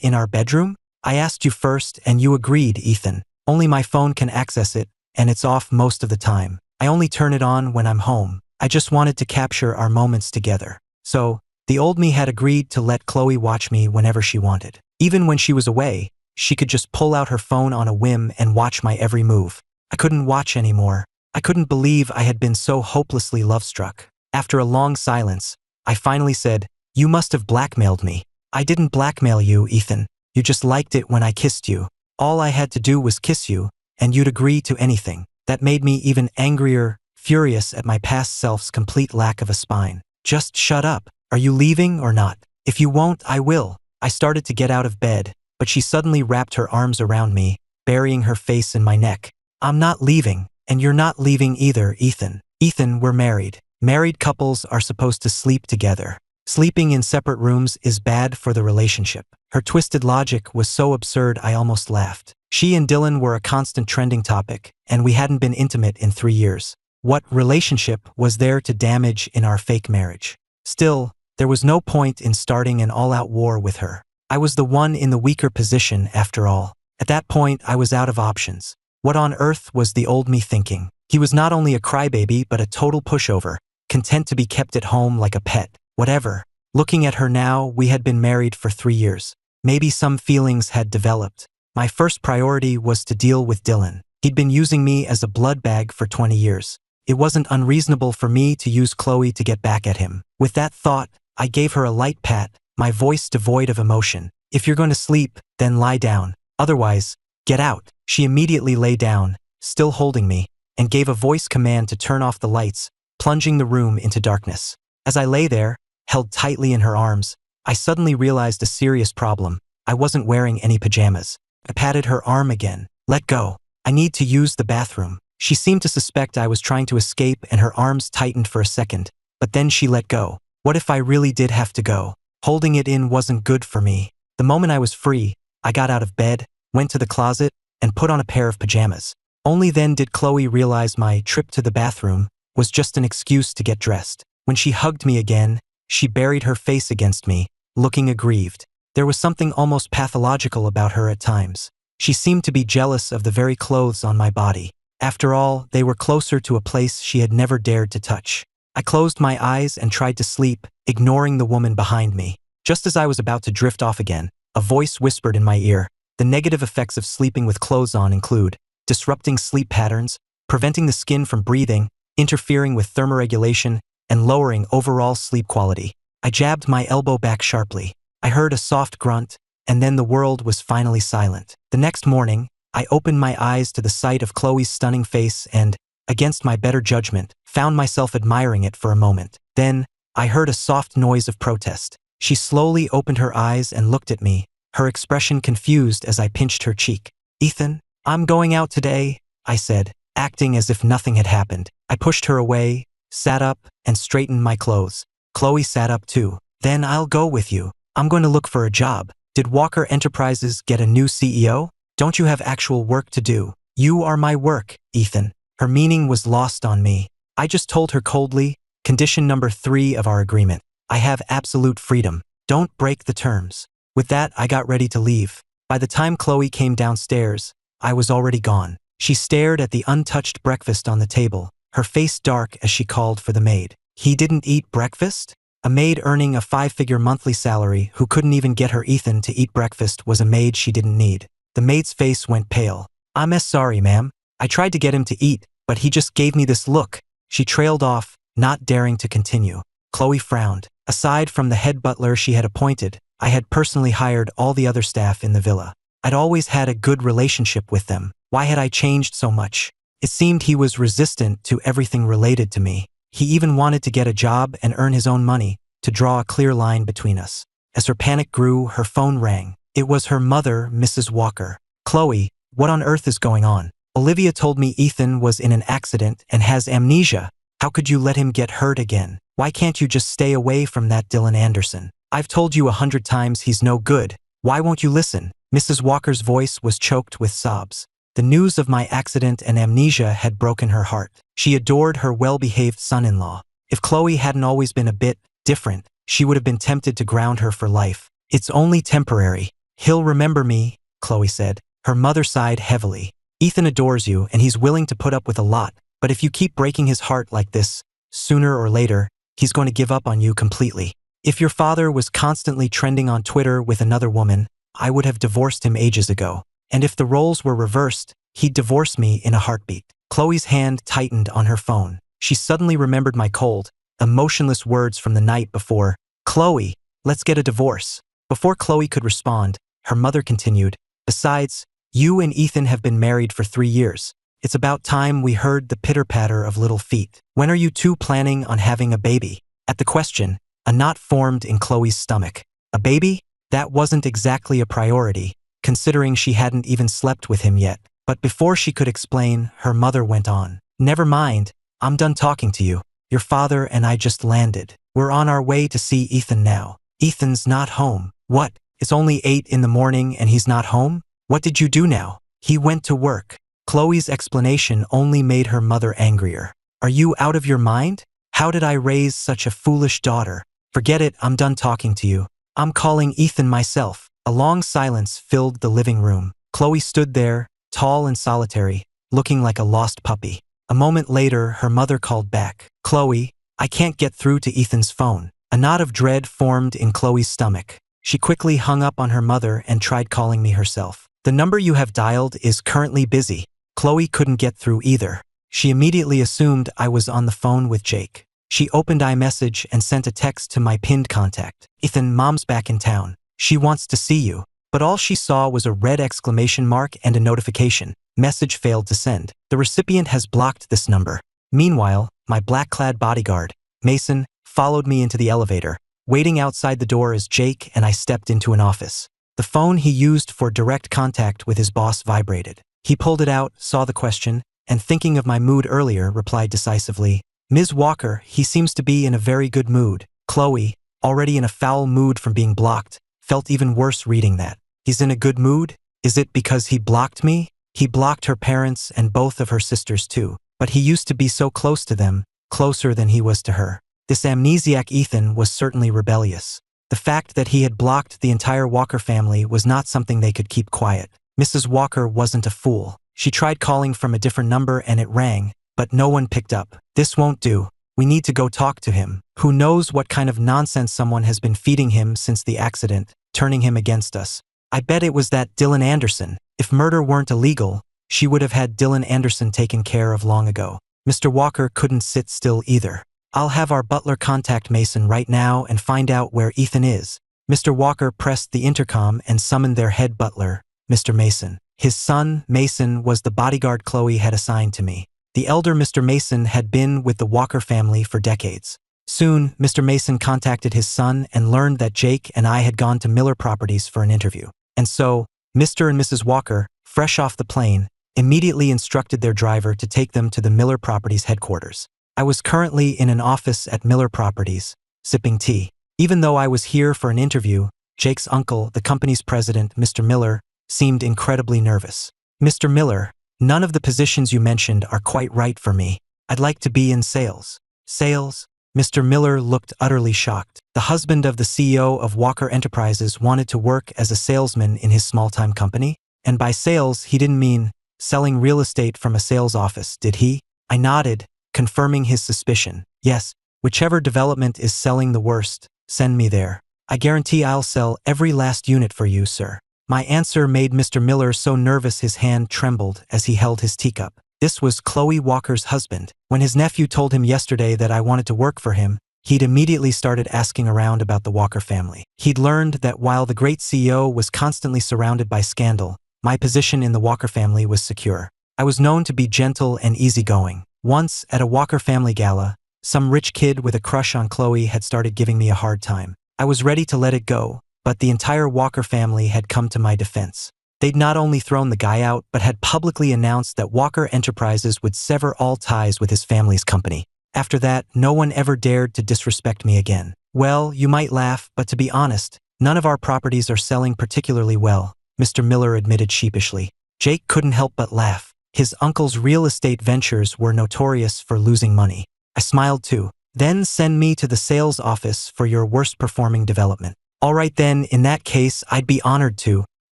in our bedroom? I asked you first and you agreed, Ethan. Only my phone can access it, and it's off most of the time. I only turn it on when I'm home. I just wanted to capture our moments together." So, the old me had agreed to let Chloe watch me whenever she wanted. Even when she was away, she could just pull out her phone on a whim and watch my every move. I couldn't watch anymore. I couldn't believe I had been so hopelessly love-struck. After a long silence, I finally said, "You must have blackmailed me." "I didn't blackmail you, Ethan. You just liked it when I kissed you. All I had to do was kiss you, and you'd agree to anything." That made me even angrier, furious at my past self's complete lack of a spine. "Just shut up. Are you leaving or not? If you won't, I will." I started to get out of bed, but she suddenly wrapped her arms around me, burying her face in my neck. "I'm not leaving, and you're not leaving either, Ethan. Ethan, we're married. Married couples are supposed to sleep together. Sleeping in separate rooms is bad for the relationship." Her twisted logic was so absurd I almost laughed. She and Dylan were a constant trending topic, and we hadn't been intimate in 3 years. What relationship was there to damage in our fake marriage? Still, there was no point in starting an all-out war with her. I was the one in the weaker position after all. At that point, I was out of options. What on earth was the old me thinking? He was not only a crybaby but a total pushover, content to be kept at home like a pet. Whatever. Looking at her now, we had been married for 3 years. Maybe some feelings had developed. My first priority was to deal with Dylan. He'd been using me as a blood bag for 20 years. It wasn't unreasonable for me to use Chloe to get back at him. With that thought, I gave her a light pat, my voice devoid of emotion. "If you're going to sleep, then lie down. Otherwise, get out." She immediately lay down, still holding me, and gave a voice command to turn off the lights, plunging the room into darkness. As I lay there, held tightly in her arms, I suddenly realized a serious problem. I wasn't wearing any pajamas. I patted her arm again. Let go. I need to use the bathroom. She seemed to suspect I was trying to escape and her arms tightened for a second, but then she let go. What if I really did have to go? Holding it in wasn't good for me. The moment I was free, I got out of bed, went to the closet, and put on a pair of pajamas. Only then did Chloe realize my trip to the bathroom was just an excuse to get dressed. When she hugged me again, she buried her face against me, looking aggrieved. There was something almost pathological about her at times. She seemed to be jealous of the very clothes on my body. After all, they were closer to a place she had never dared to touch. I closed my eyes and tried to sleep, ignoring the woman behind me. Just as I was about to drift off again, a voice whispered in my ear. The negative effects of sleeping with clothes on include disrupting sleep patterns, preventing the skin from breathing, interfering with thermoregulation, and lowering overall sleep quality. I jabbed my elbow back sharply. I heard a soft grunt, and then the world was finally silent. The next morning, I opened my eyes to the sight of Chloe's stunning face and, against my better judgment, found myself admiring it for a moment. Then, I heard a soft noise of protest. She slowly opened her eyes and looked at me, her expression confused as I pinched her cheek. "Ethan, I'm going out today," I said, acting as if nothing had happened. I pushed her away, sat up, and straightened my clothes. Chloe sat up too. "Then I'll go with you. I'm going to look for a job." "Did Walker Enterprises get a new CEO? Don't you have actual work to do?" "You are my work, Ethan." Her meaning was lost on me. I just told her coldly, "Condition number 3 of our agreement. I have absolute freedom. Don't break the terms." With that, I got ready to leave. By the time Chloe came downstairs, I was already gone. She stared at the untouched breakfast on the table, her face dark as she called for the maid. "He didn't eat breakfast?" A maid earning a 5-figure monthly salary who couldn't even get her Ethan to eat breakfast was a maid she didn't need. The maid's face went pale. "I'm sorry, ma'am. I tried to get him to eat, but he just gave me this look." She trailed off, not daring to continue. Chloe frowned. Aside from the head butler she had appointed, I had personally hired all the other staff in the villa. I'd always had a good relationship with them. Why had I changed so much? It seemed he was resistant to everything related to me. He even wanted to get a job and earn his own money, to draw a clear line between us. As her panic grew, her phone rang. It was her mother, Mrs. Walker. "Chloe, what on earth is going on? Olivia told me Ethan was in an accident and has amnesia. How could you let him get hurt again? Why can't you just stay away from that Dylan Anderson? I've told you 100 times he's no good. Why won't you listen?" Mrs. Walker's voice was choked with sobs. The news of my accident and amnesia had broken her heart. She adored her well-behaved son-in-law. If Chloe hadn't always been a bit different, she would have been tempted to ground her for life. "It's only temporary. He'll remember me," Chloe said. Her mother sighed heavily. "Ethan adores you and he's willing to put up with a lot, but if you keep breaking his heart like this, sooner or later, he's going to give up on you completely. If your father was constantly trending on Twitter with another woman, I would have divorced him ages ago. And if the roles were reversed, he'd divorce me in a heartbeat." Chloe's hand tightened on her phone. She suddenly remembered my cold, emotionless words from the night before. "Chloe, let's get a divorce." Before Chloe could respond, her mother continued, "Besides, you and Ethan have been married for 3 years. It's about time we heard the pitter-patter of little feet. When are you two planning on having a baby?" At the question, a knot formed in Chloe's stomach. A baby? That wasn't exactly a priority, considering she hadn't even slept with him yet. But before she could explain, her mother went on. "Never mind, I'm done talking to you. Your father and I just landed. We're on our way to see Ethan now." "Ethan's not home." "What? It's only 8 in the morning and he's not home? What did you do now?" "He went to work." Chloe's explanation only made her mother angrier. "Are you out of your mind? How did I raise such a foolish daughter?" "Forget it, I'm done talking to you. I'm calling Ethan myself." A long silence filled the living room. Chloe stood there, tall and solitary, looking like a lost puppy. A moment later, her mother called back. "Chloe, I can't get through to Ethan's phone." A knot of dread formed in Chloe's stomach. She quickly hung up on her mother and tried calling me herself. "The number you have dialed is currently busy." Chloe couldn't get through either. She immediately assumed I was on the phone with Jake. She opened iMessage and sent a text to my pinned contact. "Ethan, Mom's back in town. She wants to see you." But all she saw was a red exclamation mark and a notification. "Message failed to send. The recipient has blocked this number." Meanwhile, my black-clad bodyguard, Mason, followed me into the elevator, waiting outside the door as Jake and I stepped into an office. The phone he used for direct contact with his boss vibrated. He pulled it out, saw the question, and thinking of my mood earlier, replied decisively, "Ms. Walker, he seems to be in a very good mood." Chloe, already in a foul mood from being blocked, felt even worse reading that. He's in a good mood? Is it because he blocked me? He blocked her parents and both of her sisters too. But he used to be so close to them, closer than he was to her. This amnesiac Ethan was certainly rebellious. The fact that he had blocked the entire Walker family was not something they could keep quiet. Mrs. Walker wasn't a fool. She tried calling from a different number and it rang, but no one picked up. "This won't do. We need to go talk to him. Who knows what kind of nonsense someone has been feeding him since the accident, turning him against us. I bet it was that Dylan Anderson. If murder weren't illegal, she would have had Dylan Anderson taken care of long ago." Mr. Walker couldn't sit still either. "I'll have our butler contact Mason right now and find out where Ethan is." Mr. Walker pressed the intercom and summoned their head butler, Mr. Mason. His son, Mason, was the bodyguard Chloe had assigned to me. The elder Mr. Mason had been with the Walker family for decades. Soon, Mr. Mason contacted his son and learned that Jake and I had gone to Miller Properties for an interview. And so, Mr. and Mrs. Walker, fresh off the plane, immediately instructed their driver to take them to the Miller Properties headquarters. I was currently in an office at Miller Properties, sipping tea. Even though I was here for an interview, Jake's uncle, the company's president, Mr. Miller, seemed incredibly nervous. "Mr. Miller, none of the positions you mentioned are quite right for me. I'd like to be in sales." "Sales?" Mr. Miller looked utterly shocked. The husband of the CEO of Walker Enterprises wanted to work as a salesman in his small-time company? And by sales, he didn't mean selling real estate from a sales office, did he? I nodded, confirming his suspicion. "Yes, whichever development is selling the worst, send me there. I guarantee I'll sell every last unit for you, sir." My answer made Mr. Miller so nervous his hand trembled as he held his teacup. This was Chloe Walker's husband. When his nephew told him yesterday that I wanted to work for him, he'd immediately started asking around about the Walker family. He'd learned that while the great CEO was constantly surrounded by scandal, my position in the Walker family was secure. I was known to be gentle and easygoing. Once, at a Walker family gala, some rich kid with a crush on Chloe had started giving me a hard time. I was ready to let it go, but the entire Walker family had come to my defense. They'd not only thrown the guy out, but had publicly announced that Walker Enterprises would sever all ties with his family's company. After that, no one ever dared to disrespect me again. "Well, you might laugh, but to be honest, none of our properties are selling particularly well," Mr. Miller admitted sheepishly. Jake couldn't help but laugh. His uncle's real estate ventures were notorious for losing money. I smiled too. "Then send me to the sales office for your worst-performing development." "All right then, in that case, I'd be honored to."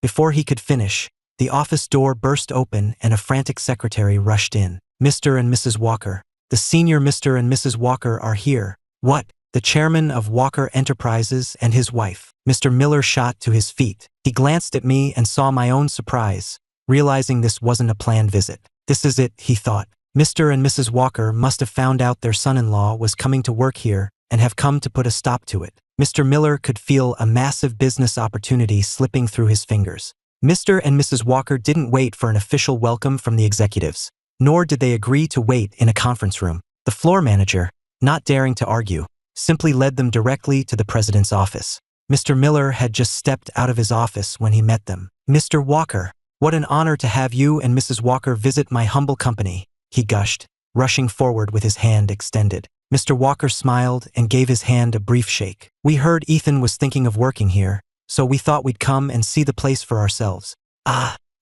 Before he could finish, the office door burst open and a frantic secretary rushed in. "Mr. and Mrs. Walker. The senior Mr. and Mrs. Walker are here." "What?" "The chairman of Walker Enterprises and his wife." Mr. Miller shot to his feet. He glanced at me and saw my own surprise, realizing this wasn't a planned visit. "This is it," he thought. "Mr. and Mrs. Walker must have found out their son-in-law was coming to work here and have come to put a stop to it." Mr. Miller could feel a massive business opportunity slipping through his fingers. Mr. and Mrs. Walker didn't wait for an official welcome from the executives, nor did they agree to wait in a conference room. The floor manager, not daring to argue, simply led them directly to the president's office. Mr. Miller had just stepped out of his office when he met them. "Mr. Walker, what an honor to have you and Mrs. Walker visit my humble company," he gushed, rushing forward with his hand extended. Mr. Walker smiled and gave his hand a brief shake. "We heard Ethan was thinking of working here, so we thought we'd come and see the place for ourselves."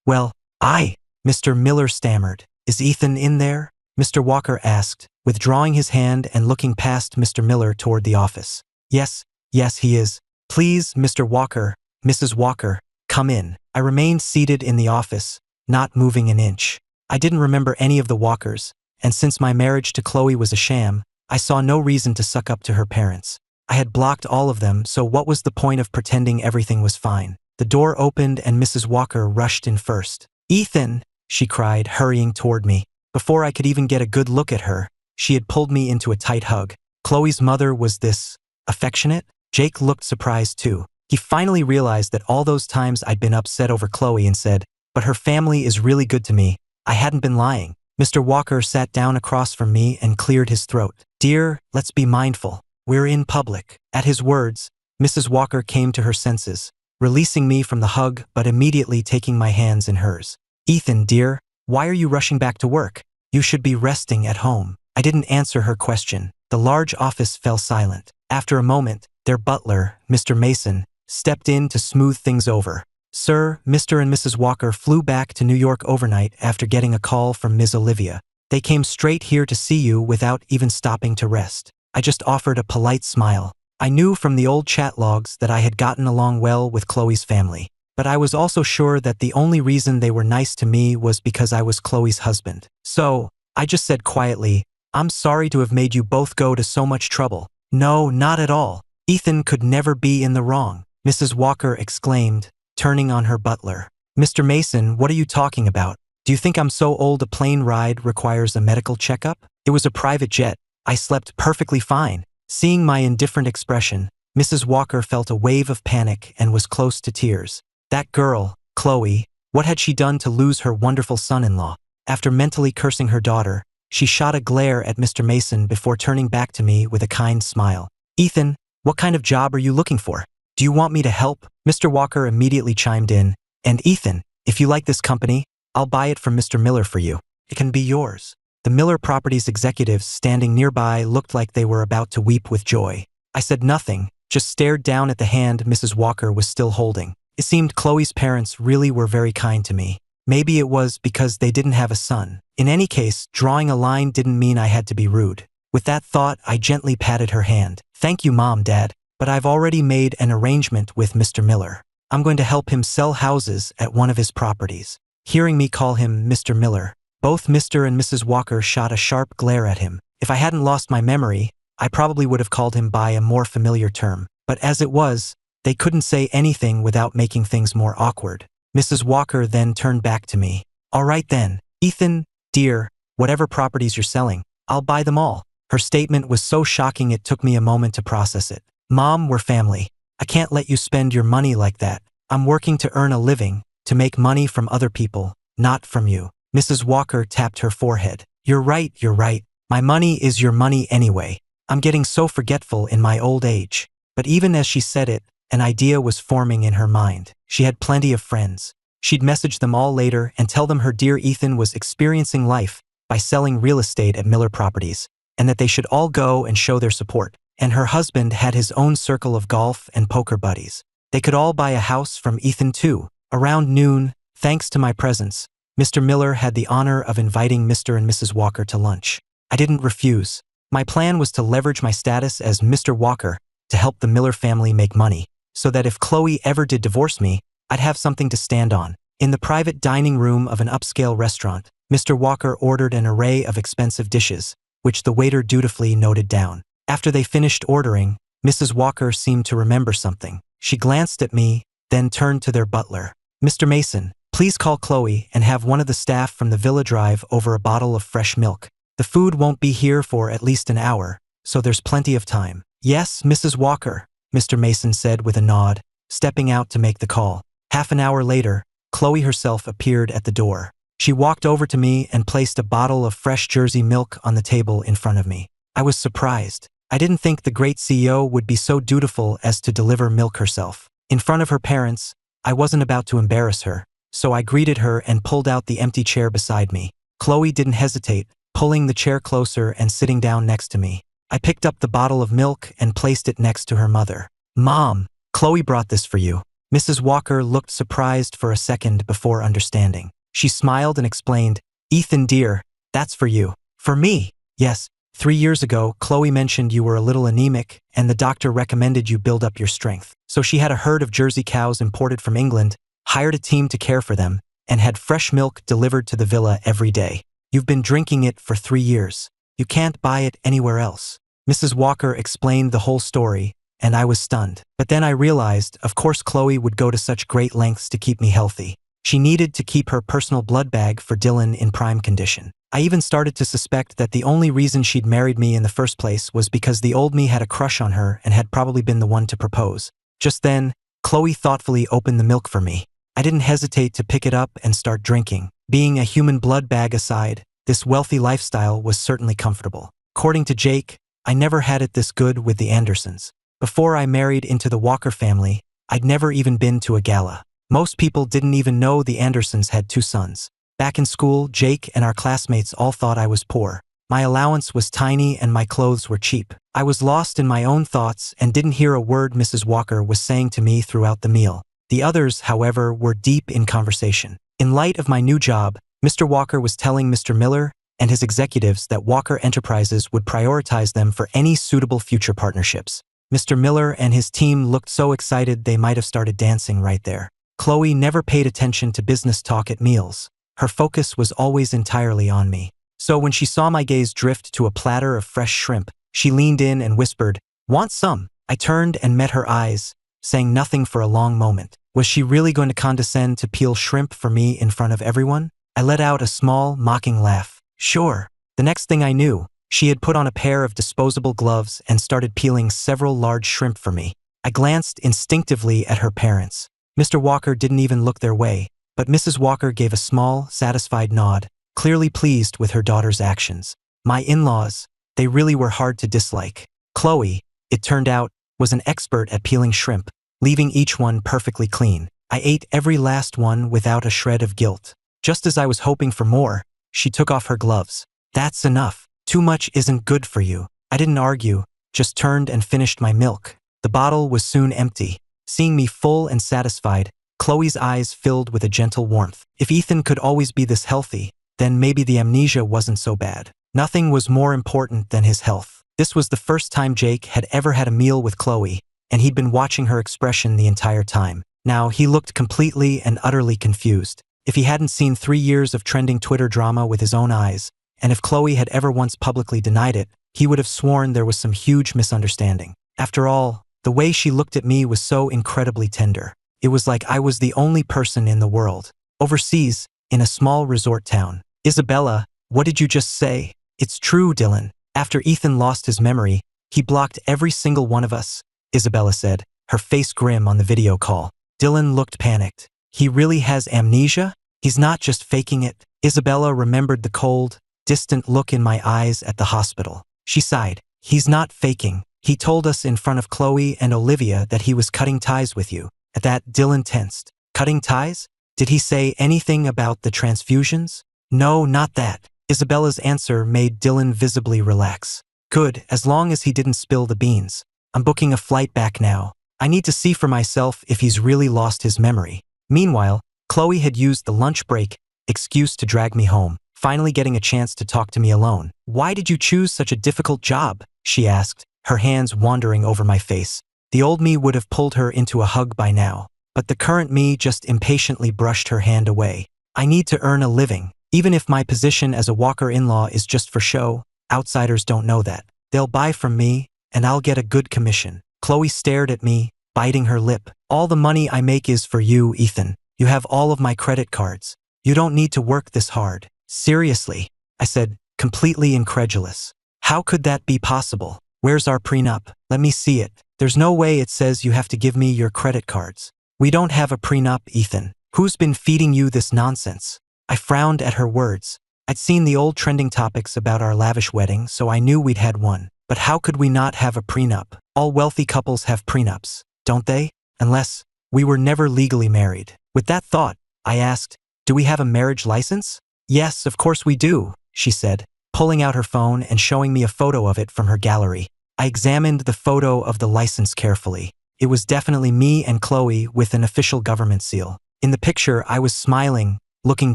Well, Mr. Miller stammered. "Is Ethan in there?" Mr. Walker asked, withdrawing his hand and looking past Mr. Miller toward the office. Yes, he is. Please, Mr. Walker, Mrs. Walker, come in." I remained seated in the office, not moving an inch. I didn't remember any of the Walkers, and since my marriage to Chloe was a sham, I saw no reason to suck up to her parents. I had blocked all of them, so what was the point of pretending everything was fine? The door opened and Mrs. Walker rushed in first. "Ethan!" she cried, hurrying toward me. Before I could even get a good look at her, she had pulled me into a tight hug. Chloe's mother was this affectionate? Jake looked surprised too. He finally realized that all those times I'd been upset over Chloe and said, "But her family is really good to me," I hadn't been lying. Mr. Walker sat down across from me and cleared his throat. "Dear, let's be mindful. We're in public." At his words, Mrs. Walker came to her senses, releasing me from the hug but immediately taking my hands in hers. "Ethan, dear, why are you rushing back to work? You should be resting at home." I didn't answer her question. The large office fell silent. After a moment, their butler, Mr. Mason, stepped in to smooth things over. "Sir, Mr. and Mrs. Walker flew back to New York overnight after getting a call from Ms. Olivia. They came straight here to see you without even stopping to rest." I just offered a polite smile. I knew from the old chat logs that I had gotten along well with Chloe's family, but I was also sure that the only reason they were nice to me was because I was Chloe's husband. So, I just said quietly, "I'm sorry to have made you both go to so much trouble." "No, not at all. Ethan could never be in the wrong," Mrs. Walker exclaimed, turning on her butler. "Mr. Mason, what are you talking about? Do you think I'm so old a plane ride requires a medical checkup? It was a private jet. I slept perfectly fine." Seeing my indifferent expression, Mrs. Walker felt a wave of panic and was close to tears. That girl, Chloe, what had she done to lose her wonderful son-in-law? After mentally cursing her daughter, she shot a glare at Mr. Mason before turning back to me with a kind smile. "Ethan, what kind of job are you looking for? Do you want me to help?" Mr. Walker immediately chimed in. "And Ethan, if you like this company, I'll buy it from Mr. Miller for you. It can be yours." The Miller Properties executives standing nearby looked like they were about to weep with joy. I said nothing, just stared down at the hand Mrs. Walker was still holding. It seemed Chloe's parents really were very kind to me. Maybe it was because they didn't have a son. In any case, drawing a line didn't mean I had to be rude. With that thought, I gently patted her hand. "Thank you, Mom, Dad, but I've already made an arrangement with Mr. Miller. I'm going to help him sell houses at one of his properties." Hearing me call him Mr. Miller, both Mr. and Mrs. Walker shot a sharp glare at him. If I hadn't lost my memory, I probably would have called him by a more familiar term. But as it was, they couldn't say anything without making things more awkward. Mrs. Walker then turned back to me. "All right then, Ethan, dear, whatever properties you're selling, I'll buy them all." Her statement was so shocking it took me a moment to process it. "Mom, we're family. I can't let you spend your money like that. I'm working to earn a living, to make money from other people, not from you." Mrs. Walker tapped her forehead. You're right. My money is your money anyway. I'm getting so forgetful in my old age." But even as she said it, an idea was forming in her mind. She had plenty of friends. She'd message them all later and tell them her dear Ethan was experiencing life by selling real estate at Miller Properties, and that they should all go and show their support. And her husband had his own circle of golf and poker buddies. They could all buy a house from Ethan too. Around noon, thanks to my presence, Mr. Miller had the honor of inviting Mr. and Mrs. Walker to lunch. I didn't refuse. My plan was to leverage my status as Mr. Walker to help the Miller family make money, so that if Chloe ever did divorce me, I'd have something to stand on. In the private dining room of an upscale restaurant, Mr. Walker ordered an array of expensive dishes, which the waiter dutifully noted down. After they finished ordering, Mrs. Walker seemed to remember something. She glanced at me, then turned to their butler. "Mr. Mason, please call Chloe and have one of the staff from the Villa drive over a bottle of fresh milk. The food won't be here for at least an hour, so there's plenty of time." "Yes, Mrs. Walker," Mr. Mason said with a nod, stepping out to make the call. Half an hour later, Chloe herself appeared at the door. She walked over to me and placed a bottle of fresh Jersey milk on the table in front of me. I was surprised. I didn't think the great CEO would be so dutiful as to deliver milk herself. In front of her parents, I wasn't about to embarrass her, so I greeted her and pulled out the empty chair beside me. Chloe didn't hesitate, pulling the chair closer and sitting down next to me. I picked up the bottle of milk and placed it next to her mother. "Mom, Chloe brought this for you." Mrs. Walker looked surprised for a second before understanding. She smiled and explained, "Ethan dear, that's for you." "For me?" "Yes. 3 years ago, Chloe mentioned you were a little anemic and the doctor recommended you build up your strength. So she had a herd of Jersey cows imported from England, hired a team to care for them, and had fresh milk delivered to the villa every day. You've been drinking it for 3 years. You can't buy it anywhere else." Mrs. Walker explained the whole story, and I was stunned. But then I realized, of course Chloe would go to such great lengths to keep me healthy. She needed to keep her personal blood bag for Dylan in prime condition. I even started to suspect that the only reason she'd married me in the first place was because the old me had a crush on her and had probably been the one to propose. Just then, Chloe thoughtfully opened the milk for me. I didn't hesitate to pick it up and start drinking. Being a human blood bag aside, this wealthy lifestyle was certainly comfortable. According to Jake, I never had it this good with the Andersons. Before I married into the Walker family, I'd never even been to a gala. Most people didn't even know the Andersons had 2 sons. Back in school, Jake and our classmates all thought I was poor. My allowance was tiny and my clothes were cheap. I was lost in my own thoughts and didn't hear a word Mrs. Walker was saying to me throughout the meal. The others, however, were deep in conversation. In light of my new job, Mr. Walker was telling Mr. Miller and his executives that Walker Enterprises would prioritize them for any suitable future partnerships. Mr. Miller and his team looked so excited they might have started dancing right there. Chloe never paid attention to business talk at meals. Her focus was always entirely on me. So when she saw my gaze drift to a platter of fresh shrimp, she leaned in and whispered, "Want some?" I turned and met her eyes, saying nothing for a long moment. Was she really going to condescend to peel shrimp for me in front of everyone? I let out a small, mocking laugh. Sure. The next thing I knew, she had put on a pair of disposable gloves and started peeling several large shrimp for me. I glanced instinctively at her parents. Mr. Walker didn't even look their way, but Mrs. Walker gave a small, satisfied nod, clearly pleased with her daughter's actions. My in-laws, they really were hard to dislike. Chloe, it turned out, was an expert at peeling shrimp, leaving each one perfectly clean. I ate every last one without a shred of guilt. Just as I was hoping for more, she took off her gloves. "That's enough. Too much isn't good for you." I didn't argue, just turned and finished my milk. The bottle was soon empty. Seeing me full and satisfied, Chloe's eyes filled with a gentle warmth. If Ethan could always be this healthy, then maybe the amnesia wasn't so bad. Nothing was more important than his health. This was the first time Jake had ever had a meal with Chloe, and he'd been watching her expression the entire time. Now he looked completely and utterly confused. If he hadn't seen 3 years of trending Twitter drama with his own eyes, and if Chloe had ever once publicly denied it, he would have sworn there was some huge misunderstanding. After all, the way she looked at me was so incredibly tender. It was like I was the only person in the world. Overseas, in a small resort town. "Isabella, what did you just say?" "It's true, Dylan. After Ethan lost his memory, he blocked every single one of us," Isabella said, her face grim on the video call. Dylan looked panicked. "He really has amnesia? He's not just faking it?" Isabella remembered the cold, distant look in my eyes at the hospital. She sighed. "He's not faking. He told us in front of Chloe and Olivia that he was cutting ties with you." At that, Dylan tensed. "Cutting ties? Did he say anything about the transfusions?" "No, not that." Isabella's answer made Dylan visibly relax. "Good, as long as he didn't spill the beans. I'm booking a flight back now. I need to see for myself if he's really lost his memory." Meanwhile, Chloe had used the lunch break excuse to drag me home, finally getting a chance to talk to me alone. "Why did you choose such a difficult job?" she asked, her hands wandering over my face. The old me would have pulled her into a hug by now, but the current me just impatiently brushed her hand away. "I need to earn a living. Even if my position as a Walker-in-law is just for show, outsiders don't know that. They'll buy from me, and I'll get a good commission." Chloe stared at me, biting her lip. "All the money I make is for you, Ethan. You have all of my credit cards. You don't need to work this hard." "Seriously?" I said, completely incredulous. "How could that be possible? Where's our prenup? Let me see it." "There's no way it says you have to give me your credit cards." "We don't have a prenup, Ethan. Who's been feeding you this nonsense?" I frowned at her words. I'd seen the old trending topics about our lavish wedding, so I knew we'd had one. But how could we not have a prenup? All wealthy couples have prenups, don't they? Unless we were never legally married. With that thought, I asked, "Do we have a marriage license?" "Yes, of course we do," she said, pulling out her phone and showing me a photo of it from her gallery. I examined the photo of the license carefully. It was definitely me and Chloe with an official government seal. In the picture, I was smiling, looking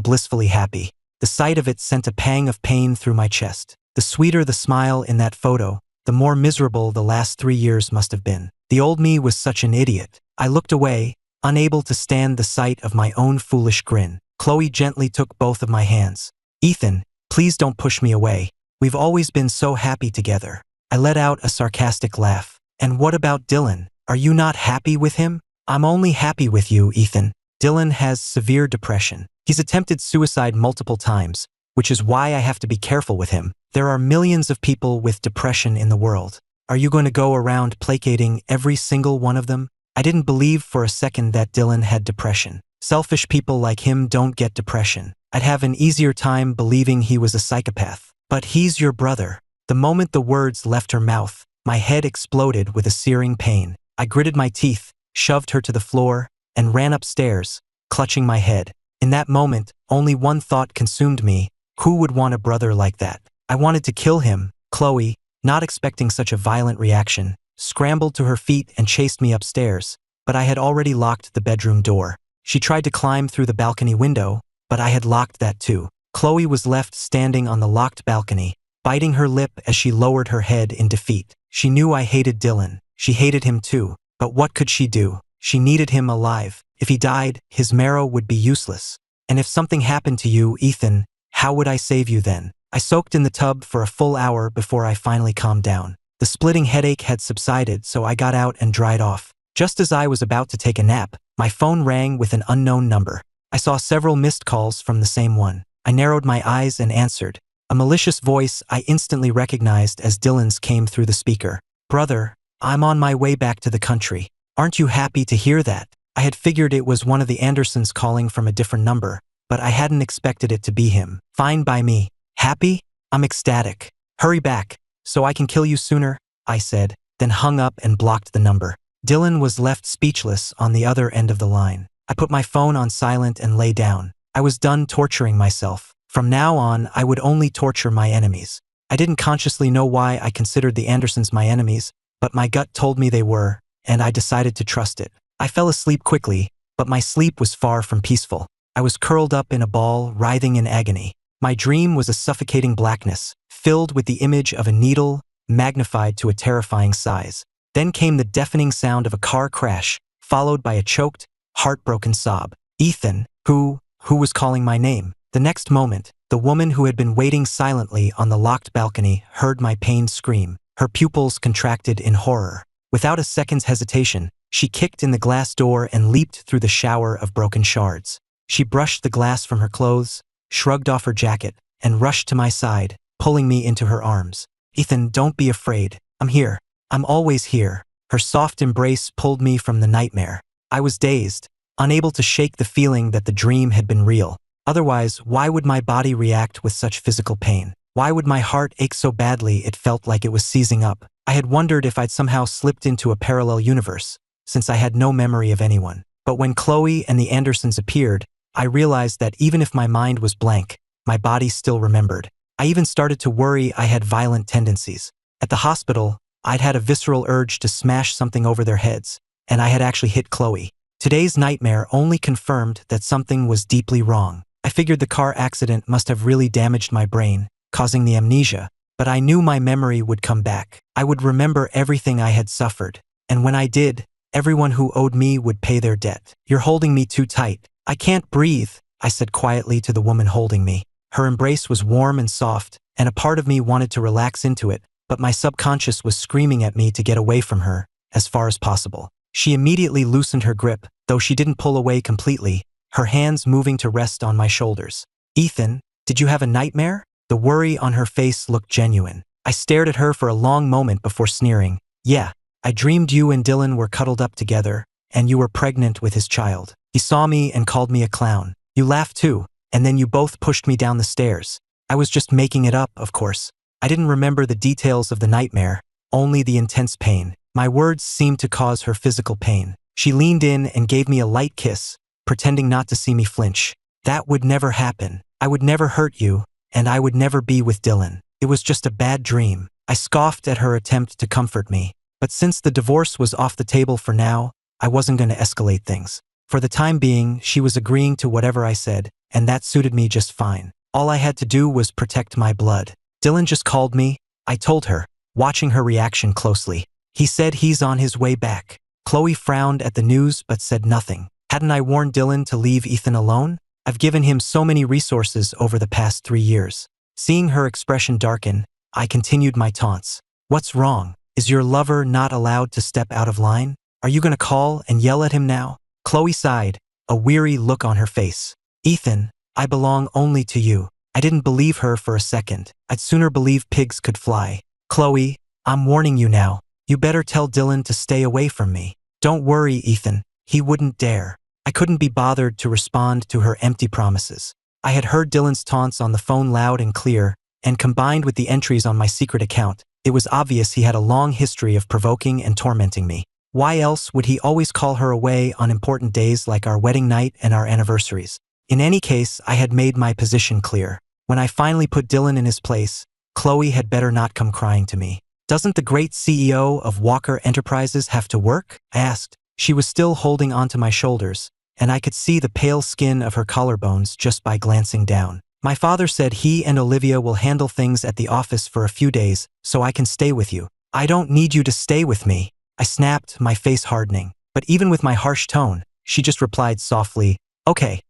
blissfully happy. The sight of it sent a pang of pain through my chest. The sweeter the smile in that photo, the more miserable the last 3 years must have been. The old me was such an idiot. I looked away, unable to stand the sight of my own foolish grin. Chloe gently took both of my hands. "Ethan, please don't push me away. We've always been so happy together." I let out a sarcastic laugh. "And what about Dylan? Are you not happy with him?" "I'm only happy with you, Ethan. Dylan has severe depression. He's attempted suicide multiple times, which is why I have to be careful with him. There are millions of people with depression in the world. Are you going to go around placating every single one of them?" I didn't believe for a second that Dylan had depression. Selfish people like him don't get depression. I'd have an easier time believing he was a psychopath. "But he's your brother." The moment the words left her mouth, my head exploded with a searing pain. I gritted my teeth, shoved her to the floor, and ran upstairs, clutching my head. In that moment, only one thought consumed me: who would want a brother like that? I wanted to kill him. Chloe, not expecting such a violent reaction, scrambled to her feet and chased me upstairs, but I had already locked the bedroom door. She tried to climb through the balcony window, but I had locked that too. Chloe was left standing on the locked balcony, biting her lip as she lowered her head in defeat. She knew I hated Dylan. She hated him too, but what could she do? She needed him alive. If he died, his marrow would be useless. And if something happened to you, Ethan, how would I save you then? I soaked in the tub for a full hour before I finally calmed down. The splitting headache had subsided, so I got out and dried off. Just as I was about to take a nap, my phone rang with an unknown number. I saw several missed calls from the same one. I narrowed my eyes and answered. A malicious voice I instantly recognized as Dylan's came through the speaker. "Brother, I'm on my way back to the country. Aren't you happy to hear that?" I had figured it was one of the Andersons calling from a different number, but I hadn't expected it to be him. "Fine by me. Happy? I'm ecstatic. Hurry back, so I can kill you sooner," I said, then hung up and blocked the number. Dylan was left speechless on the other end of the line. I put my phone on silent and lay down. I was done torturing myself. From now on, I would only torture my enemies. I didn't consciously know why I considered the Andersons my enemies, but my gut told me they were, and I decided to trust it. I fell asleep quickly, but my sleep was far from peaceful. I was curled up in a ball, writhing in agony. My dream was a suffocating blackness, filled with the image of a needle, magnified to a terrifying size. Then came the deafening sound of a car crash, followed by a choked, heartbroken sob. Ethan, who was calling my name? The next moment, the woman who had been waiting silently on the locked balcony heard my pained scream. Her pupils contracted in horror. Without a second's hesitation, she kicked in the glass door and leaped through the shower of broken shards. She brushed the glass from her clothes, shrugged off her jacket, and rushed to my side, pulling me into her arms. "Ethan, don't be afraid. I'm here. I'm always here." Her soft embrace pulled me from the nightmare. I was dazed, unable to shake the feeling that the dream had been real. Otherwise, why would my body react with such physical pain? Why would my heart ache so badly it felt like it was seizing up? I had wondered if I'd somehow slipped into a parallel universe, since I had no memory of anyone. But when Chloe and the Andersons appeared, I realized that even if my mind was blank, my body still remembered. I even started to worry I had violent tendencies. At the hospital, I'd had a visceral urge to smash something over their heads, and I had actually hit Chloe. Today's nightmare only confirmed that something was deeply wrong. I figured the car accident must have really damaged my brain, causing the amnesia, but I knew my memory would come back. I would remember everything I had suffered, and when I did, everyone who owed me would pay their debt. "You're holding me too tight. I can't breathe," I said quietly to the woman holding me. Her embrace was warm and soft, and a part of me wanted to relax into it, but my subconscious was screaming at me to get away from her, as far as possible. She immediately loosened her grip, though she didn't pull away completely, her hands moving to rest on my shoulders. "Ethan, did you have a nightmare?" The worry on her face looked genuine. I stared at her for a long moment before sneering. "Yeah, I dreamed you and Dylan were cuddled up together, and you were pregnant with his child. He saw me and called me a clown. You laughed too, and then you both pushed me down the stairs. I was just making it up, of course." I didn't remember the details of the nightmare, only the intense pain. My words seemed to cause her physical pain. She leaned in and gave me a light kiss, pretending not to see me flinch. "That would never happen. I would never hurt you, and I would never be with Dylan. It was just a bad dream." I scoffed at her attempt to comfort me. But since the divorce was off the table for now, I wasn't going to escalate things. For the time being, she was agreeing to whatever I said, and that suited me just fine. All I had to do was protect my blood. "Dylan just called me," I told her, watching her reaction closely. "He said he's on his way back." Chloe frowned at the news but said nothing. Hadn't I warned Dylan to leave Ethan alone? I've given him so many resources over the past 3 years. Seeing her expression darken, I continued my taunts. "What's wrong? Is your lover not allowed to step out of line? Are you going to call and yell at him now?" Chloe sighed, a weary look on her face. "Ethan, I belong only to you." I didn't believe her for a second. I'd sooner believe pigs could fly. "Chloe, I'm warning you now. You better tell Dylan to stay away from me." "Don't worry, Ethan. He wouldn't dare." I couldn't be bothered to respond to her empty promises. I had heard Dylan's taunts on the phone loud and clear, and combined with the entries on my secret account, it was obvious he had a long history of provoking and tormenting me. Why else would he always call her away on important days like our wedding night and our anniversaries? In any case, I had made my position clear. When I finally put Dylan in his place, Chloe had better not come crying to me. Doesn't the great CEO of Walker Enterprises have to work? I asked. She was still holding onto my shoulders, and I could see the pale skin of her collarbones just by glancing down. My father said he and Olivia will handle things at the office for a few days, so I can stay with you. I don't need you to stay with me, I snapped, my face hardening. But even with my harsh tone, she just replied softly, okay,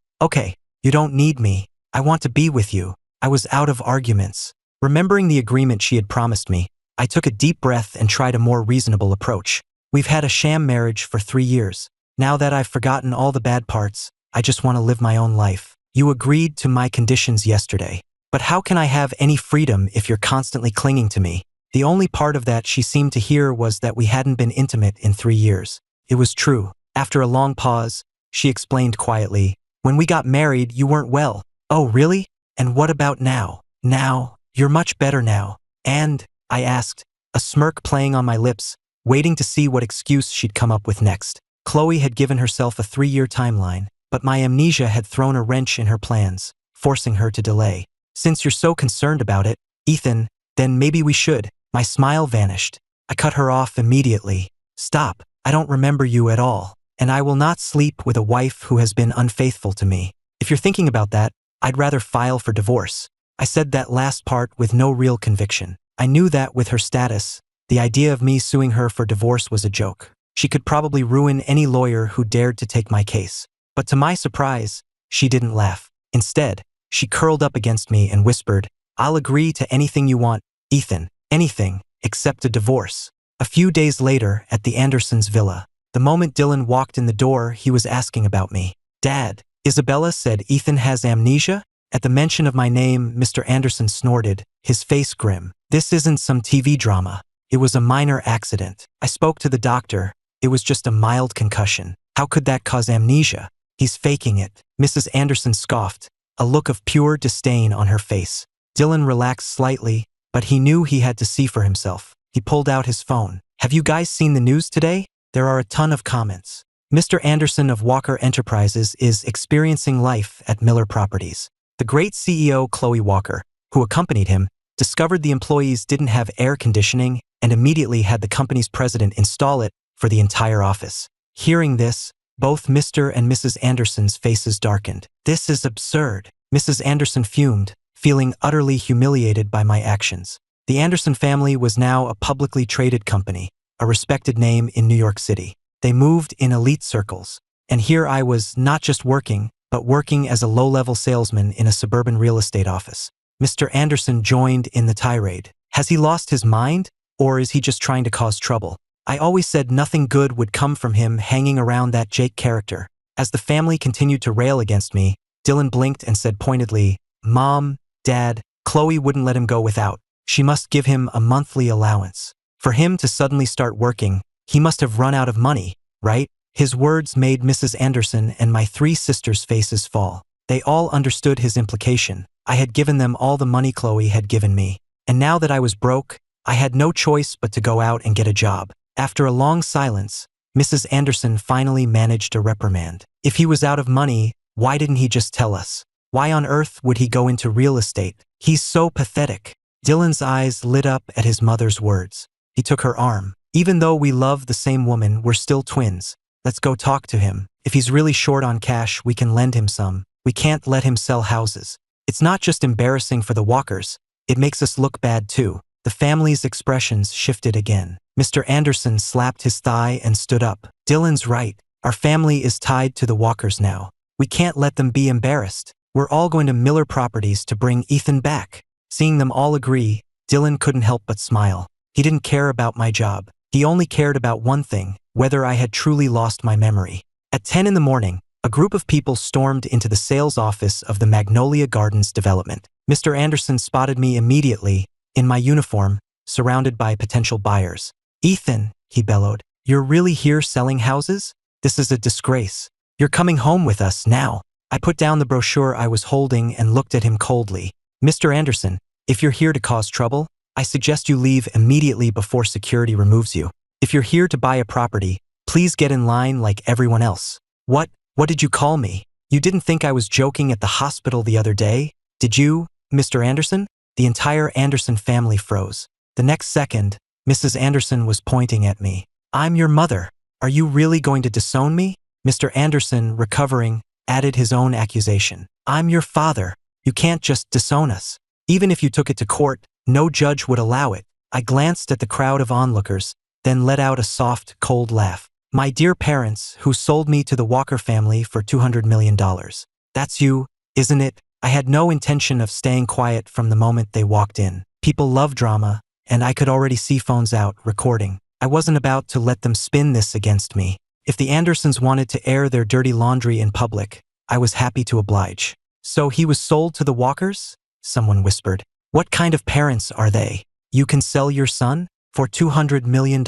you don't need me. I want to be with you. I was out of arguments. Remembering the agreement she had promised me, I took a deep breath and tried a more reasonable approach. We've had a sham marriage for 3 years. Now that I've forgotten all the bad parts, I just want to live my own life. You agreed to my conditions yesterday. But how can I have any freedom if you're constantly clinging to me? The only part of that she seemed to hear was that we hadn't been intimate in 3 years. It was true. After a long pause, she explained quietly, when we got married, you weren't well. Oh, really? And what about now? Now, you're much better now. And, I asked, a smirk playing on my lips, waiting to see what excuse she'd come up with next. Chloe had given herself a 3-year timeline, but my amnesia had thrown a wrench in her plans, forcing her to delay. Since you're so concerned about it, Ethan, then maybe we should. My smile vanished. I cut her off immediately. Stop, I don't remember you at all, and I will not sleep with a wife who has been unfaithful to me. If you're thinking about that, I'd rather file for divorce. I said that last part with no real conviction. I knew that with her status, the idea of me suing her for divorce was a joke. She could probably ruin any lawyer who dared to take my case. But to my surprise, she didn't laugh. Instead, she curled up against me and whispered, I'll agree to anything you want, Ethan, anything, except a divorce. A few days later, at the Andersons' villa, the moment Dylan walked in the door, he was asking about me. Dad, Isabella said Ethan has amnesia? At the mention of my name, Mr. Anderson snorted, his face grim. This isn't some TV drama. It was a minor accident. I spoke to the doctor. It was just a mild concussion. How could that cause amnesia? He's faking it. Mrs. Anderson scoffed, a look of pure disdain on her face. Dylan relaxed slightly, but he knew he had to see for himself. He pulled out his phone. Have you guys seen the news today? There are a ton of comments. Mr. Anderson of Walker Enterprises is experiencing life at Miller Properties. The great CEO Chloe Walker, who accompanied him, discovered the employees didn't have air conditioning and immediately had the company's president install it for the entire office. Hearing this, both Mr. and Mrs. Anderson's faces darkened. This is absurd. Mrs. Anderson fumed, feeling utterly humiliated by my actions. The Anderson family was now a publicly traded company, a respected name in New York City. They moved in elite circles. And here I was not just working, but working as a low-level salesman in a suburban real estate office. Mr. Anderson joined in the tirade. Has he lost his mind? Or is he just trying to cause trouble? I always said nothing good would come from him hanging around that Jake character. As the family continued to rail against me, Dylan blinked and said pointedly, Mom, Dad, Chloe wouldn't let him go without. She must give him a monthly allowance. For him to suddenly start working, he must have run out of money, right? His words made Mrs. Anderson and my 3 sisters' faces fall. They all understood his implication. I had given them all the money Chloe had given me. And now that I was broke, I had no choice but to go out and get a job. After a long silence, Mrs. Anderson finally managed a reprimand. If he was out of money, why didn't he just tell us? Why on earth would he go into real estate? He's so pathetic. Dylan's eyes lit up at his mother's words. He took her arm. Even though we love the same woman, we're still twins. Let's go talk to him. If he's really short on cash, we can lend him some. We can't let him sell houses. It's not just embarrassing for the Walkers. It makes us look bad too. The family's expressions shifted again. Mr. Anderson slapped his thigh and stood up. Dylan's right. Our family is tied to the Walkers now. We can't let them be embarrassed. We're all going to Miller Properties to bring Ethan back. Seeing them all agree, Dylan couldn't help but smile. He didn't care about my job. He only cared about one thing, whether I had truly lost my memory. At 10 in the morning, a group of people stormed into the sales office of the Magnolia Gardens development. Mr. Anderson spotted me immediately, in my uniform, surrounded by potential buyers. Ethan, he bellowed, you're really here selling houses? This is a disgrace. You're coming home with us now. I put down the brochure I was holding and looked at him coldly. Mr. Anderson, if you're here to cause trouble, I suggest you leave immediately before security removes you. If you're here to buy a property, Please get in line like everyone else. What did you call me? You didn't think I was joking at the hospital the other day? Did you, Mr. Anderson? The entire Anderson family froze. The next second, Mrs. Anderson was pointing at me. I'm your mother. Are you really going to disown me? Mr. Anderson, recovering, added his own accusation. I'm your father. You can't just disown us. Even if you took it to court, no judge would allow it. I glanced at the crowd of onlookers, then let out a soft, cold laugh. My dear parents, who sold me to the Walker family for $200 million. That's you, isn't it? I had no intention of staying quiet from the moment they walked in. People love drama, and I could already see phones out, recording. I wasn't about to let them spin this against me. If the Andersons wanted to air their dirty laundry in public, I was happy to oblige. So he was sold to the Walkers? Someone whispered. What kind of parents are they? You can sell your son? For $200 million.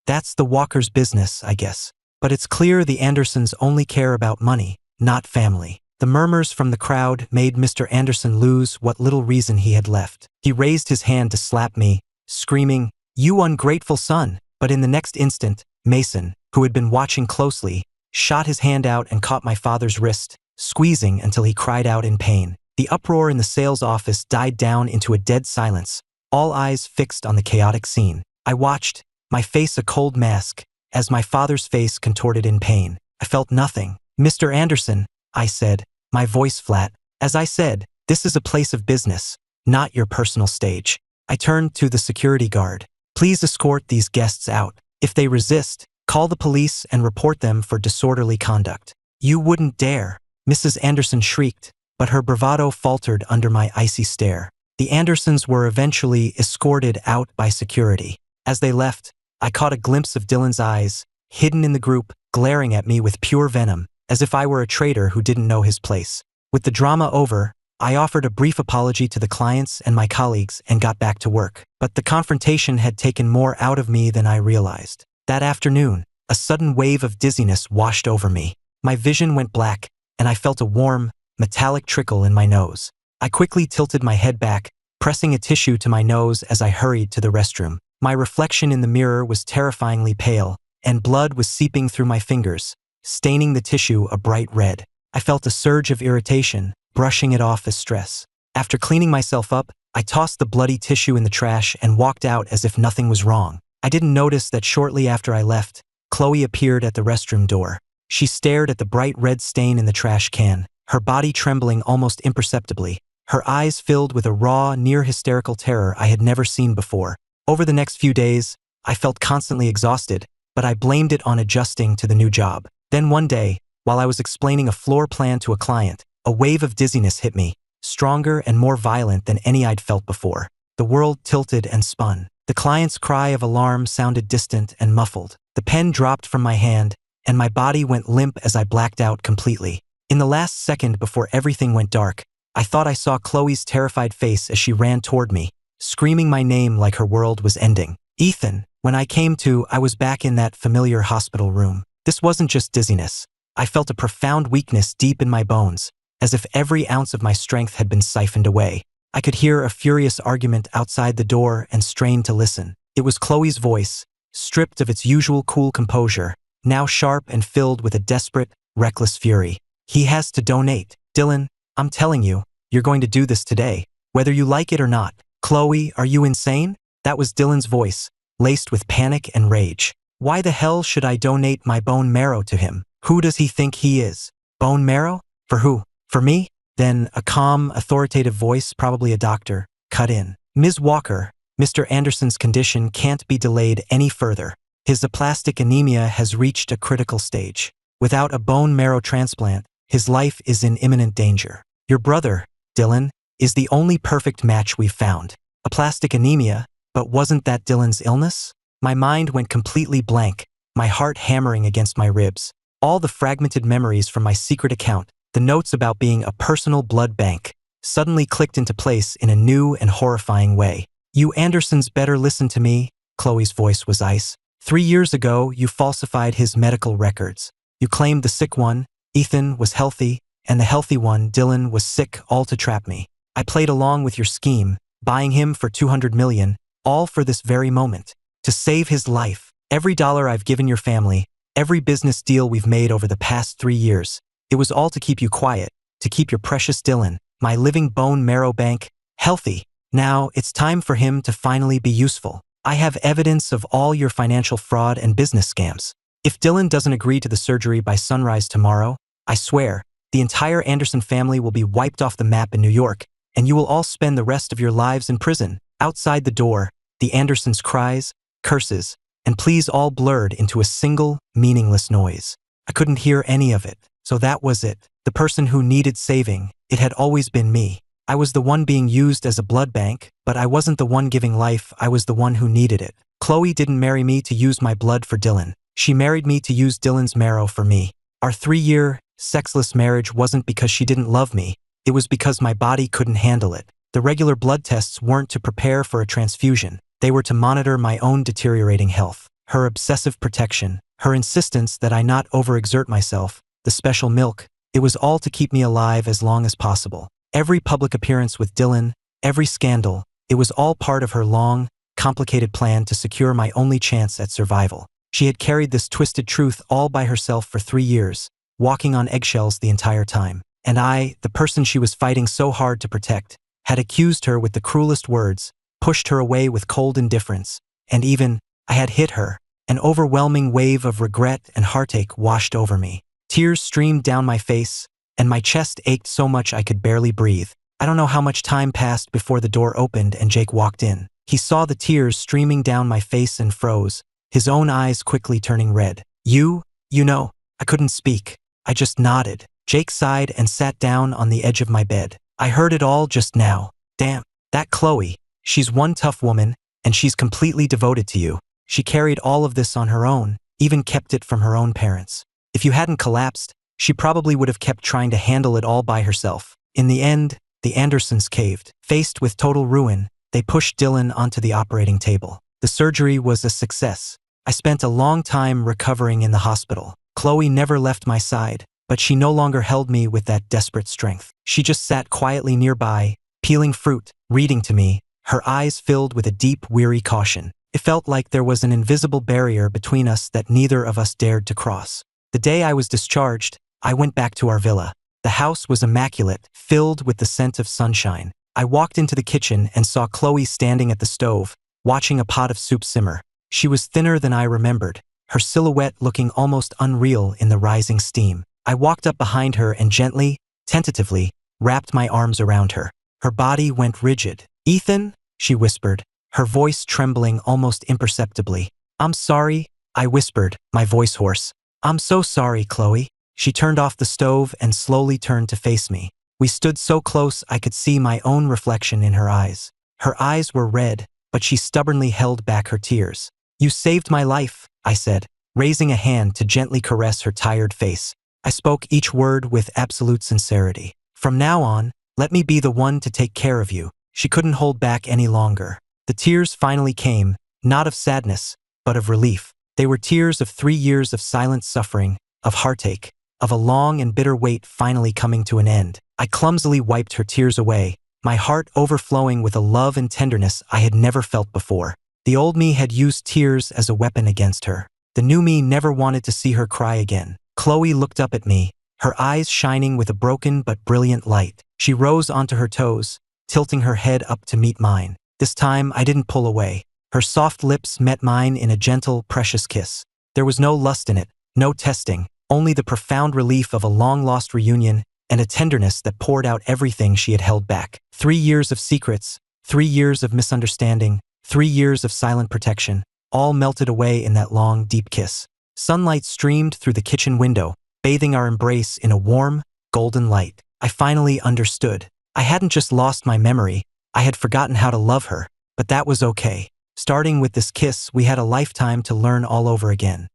That's the Walkers' business, I guess. But it's clear the Andersons only care about money, not family. The murmurs from the crowd made Mr. Anderson lose what little reason he had left. He raised his hand to slap me, screaming, "You ungrateful son!" But in the next instant, Mason, who had been watching closely, shot his hand out and caught my father's wrist, squeezing until he cried out in pain. The uproar in the sales office died down into a dead silence, all eyes fixed on the chaotic scene. I watched, my face a cold mask, as my father's face contorted in pain. I felt nothing. Mr. Anderson, I said, my voice flat. As I said, this is a place of business, not your personal stage. I turned to the security guard. Please escort these guests out. If they resist, call the police and report them for disorderly conduct. You wouldn't dare, Mrs. Anderson shrieked, but her bravado faltered under my icy stare. The Andersons were eventually escorted out by security. As they left, I caught a glimpse of Dylan's eyes, hidden in the group, glaring at me with pure venom, as if I were a traitor who didn't know his place. With the drama over, I offered a brief apology to the clients and my colleagues and got back to work. But the confrontation had taken more out of me than I realized. That afternoon, a sudden wave of dizziness washed over me. My vision went black, and I felt a warm, metallic trickle in my nose. I quickly tilted my head back, pressing a tissue to my nose as I hurried to the restroom. My reflection in the mirror was terrifyingly pale, and blood was seeping through my fingers, staining the tissue a bright red. I felt a surge of irritation, brushing it off as stress. After cleaning myself up, I tossed the bloody tissue in the trash and walked out as if nothing was wrong. I didn't notice that shortly after I left, Chloe appeared at the restroom door. She stared at the bright red stain in the trash can, her body trembling almost imperceptibly, her eyes filled with a raw, near-hysterical terror I had never seen before. Over the next few days, I felt constantly exhausted, but I blamed it on adjusting to the new job. Then one day, while I was explaining a floor plan to a client, a wave of dizziness hit me, stronger and more violent than any I'd felt before. The world tilted and spun. The client's cry of alarm sounded distant and muffled. The pen dropped from my hand, and my body went limp as I blacked out completely. In the last second before everything went dark, I thought I saw Chloe's terrified face as she ran toward me, screaming my name like her world was ending. Ethan. When I came to, I was back in that familiar hospital room. This wasn't just dizziness. I felt a profound weakness deep in my bones, as if every ounce of my strength had been siphoned away. I could hear a furious argument outside the door and strained to listen. It was Chloe's voice, stripped of its usual cool composure, now sharp and filled with a desperate, reckless fury. He has to donate. Dylan, I'm telling you, you're going to do this today, whether you like it or not. Chloe, are you insane? That was Dylan's voice, laced with panic and rage. Why the hell should I donate my bone marrow to him? Who does he think he is? Bone marrow? For who? For me? Then a calm, authoritative voice, probably a doctor, cut in. Ms. Walker, Mr. Anderson's condition can't be delayed any further. His aplastic anemia has reached a critical stage. Without a bone marrow transplant, his life is in imminent danger. Your brother, Dylan, is the only perfect match we've found. Aplastic anemia, but wasn't that Dylan's illness? My mind went completely blank, my heart hammering against my ribs. All the fragmented memories from my secret account, the notes about being a personal blood bank, suddenly clicked into place in a new and horrifying way. You Andersons better listen to me, Chloe's voice was ice. 3 years ago, you falsified his medical records. You claimed the sick one, Ethan, was healthy, and the healthy one, Dylan, was sick, all to trap me. I played along with your scheme, buying him for $200 million, all for this very moment. To save his life. Every dollar I've given your family, Every business deal we've made over the past 3 years, it was all to keep you quiet, to keep your precious Dylan, my living bone marrow bank, healthy. Now, it's time for him to finally be useful. I have evidence of all your financial fraud and business scams. If Dylan doesn't agree to the surgery by sunrise tomorrow, I swear, the entire Anderson family will be wiped off the map in New York, and you will all spend the rest of your lives in prison. Outside the door, the Andersons' cries, curses, and pleas all blurred into a single, meaningless noise. I couldn't hear any of it, so that was it. The person who needed saving, it had always been me. I was the one being used as a blood bank, but I wasn't the one giving life, I was the one who needed it. Chloe didn't marry me to use my blood for Dylan. She married me to use Dylan's marrow for me. Our 3-year, sexless marriage wasn't because she didn't love me, it was because my body couldn't handle it. The regular blood tests weren't to prepare for a transfusion, they were to monitor my own deteriorating health. Her obsessive protection, her insistence that I not overexert myself, the special milk, it was all to keep me alive as long as possible. Every public appearance with Dylan, every scandal, it was all part of her long, complicated plan to secure my only chance at survival. She had carried this twisted truth all by herself for 3 years, walking on eggshells the entire time. And I, the person she was fighting so hard to protect, had accused her with the cruelest words, pushed her away with cold indifference, and even, I had hit her. An overwhelming wave of regret and heartache washed over me. Tears streamed down my face, and my chest ached so much I could barely breathe. I don't know how much time passed before the door opened and Jake walked in. He saw the tears streaming down my face and froze, his own eyes quickly turning red. You know, I couldn't speak. I just nodded. Jake sighed and sat down on the edge of my bed. I heard it all just now. Damn, that Chloe, she's one tough woman, and she's completely devoted to you. She carried all of this on her own, even kept it from her own parents. If you hadn't collapsed, she probably would have kept trying to handle it all by herself. In the end, the Andersons caved. Faced with total ruin, they pushed Dylan onto the operating table. The surgery was a success. I spent a long time recovering in the hospital. Chloe never left my side, but she no longer held me with that desperate strength. She just sat quietly nearby, peeling fruit, reading to me, her eyes filled with a deep, weary caution. It felt like there was an invisible barrier between us that neither of us dared to cross. The day I was discharged, I went back to our villa. The house was immaculate, filled with the scent of sunshine. I walked into the kitchen and saw Chloe standing at the stove, watching a pot of soup simmer. She was thinner than I remembered, her silhouette looking almost unreal in the rising steam. I walked up behind her and gently, tentatively, wrapped my arms around her. Her body went rigid. "Ethan," she whispered, her voice trembling almost imperceptibly. "I'm sorry," I whispered, my voice hoarse. "I'm so sorry, Chloe." She turned off the stove and slowly turned to face me. We stood so close I could see my own reflection in her eyes. Her eyes were red, but she stubbornly held back her tears. "You saved my life," I said, raising a hand to gently caress her tired face. I spoke each word with absolute sincerity. "From now on, let me be the one to take care of you." She couldn't hold back any longer. The tears finally came, not of sadness, but of relief. They were tears of 3 years of silent suffering, of heartache, of a long and bitter wait finally coming to an end. I clumsily wiped her tears away, my heart overflowing with a love and tenderness I had never felt before. The old me had used tears as a weapon against her. The new me never wanted to see her cry again. Chloe looked up at me, her eyes shining with a broken but brilliant light. She rose onto her toes, tilting her head up to meet mine. This time I didn't pull away. Her soft lips met mine in a gentle, precious kiss. There was no lust in it, no testing, only the profound relief of a long-lost reunion and a tenderness that poured out everything she had held back. 3 years of secrets, 3 years of misunderstanding, 3 years of silent protection, all melted away in that long, deep kiss. Sunlight streamed through the kitchen window, bathing our embrace in a warm, golden light. I finally understood. I hadn't just lost my memory, I had forgotten how to love her, but that was okay. Starting with this kiss, we had a lifetime to learn all over again.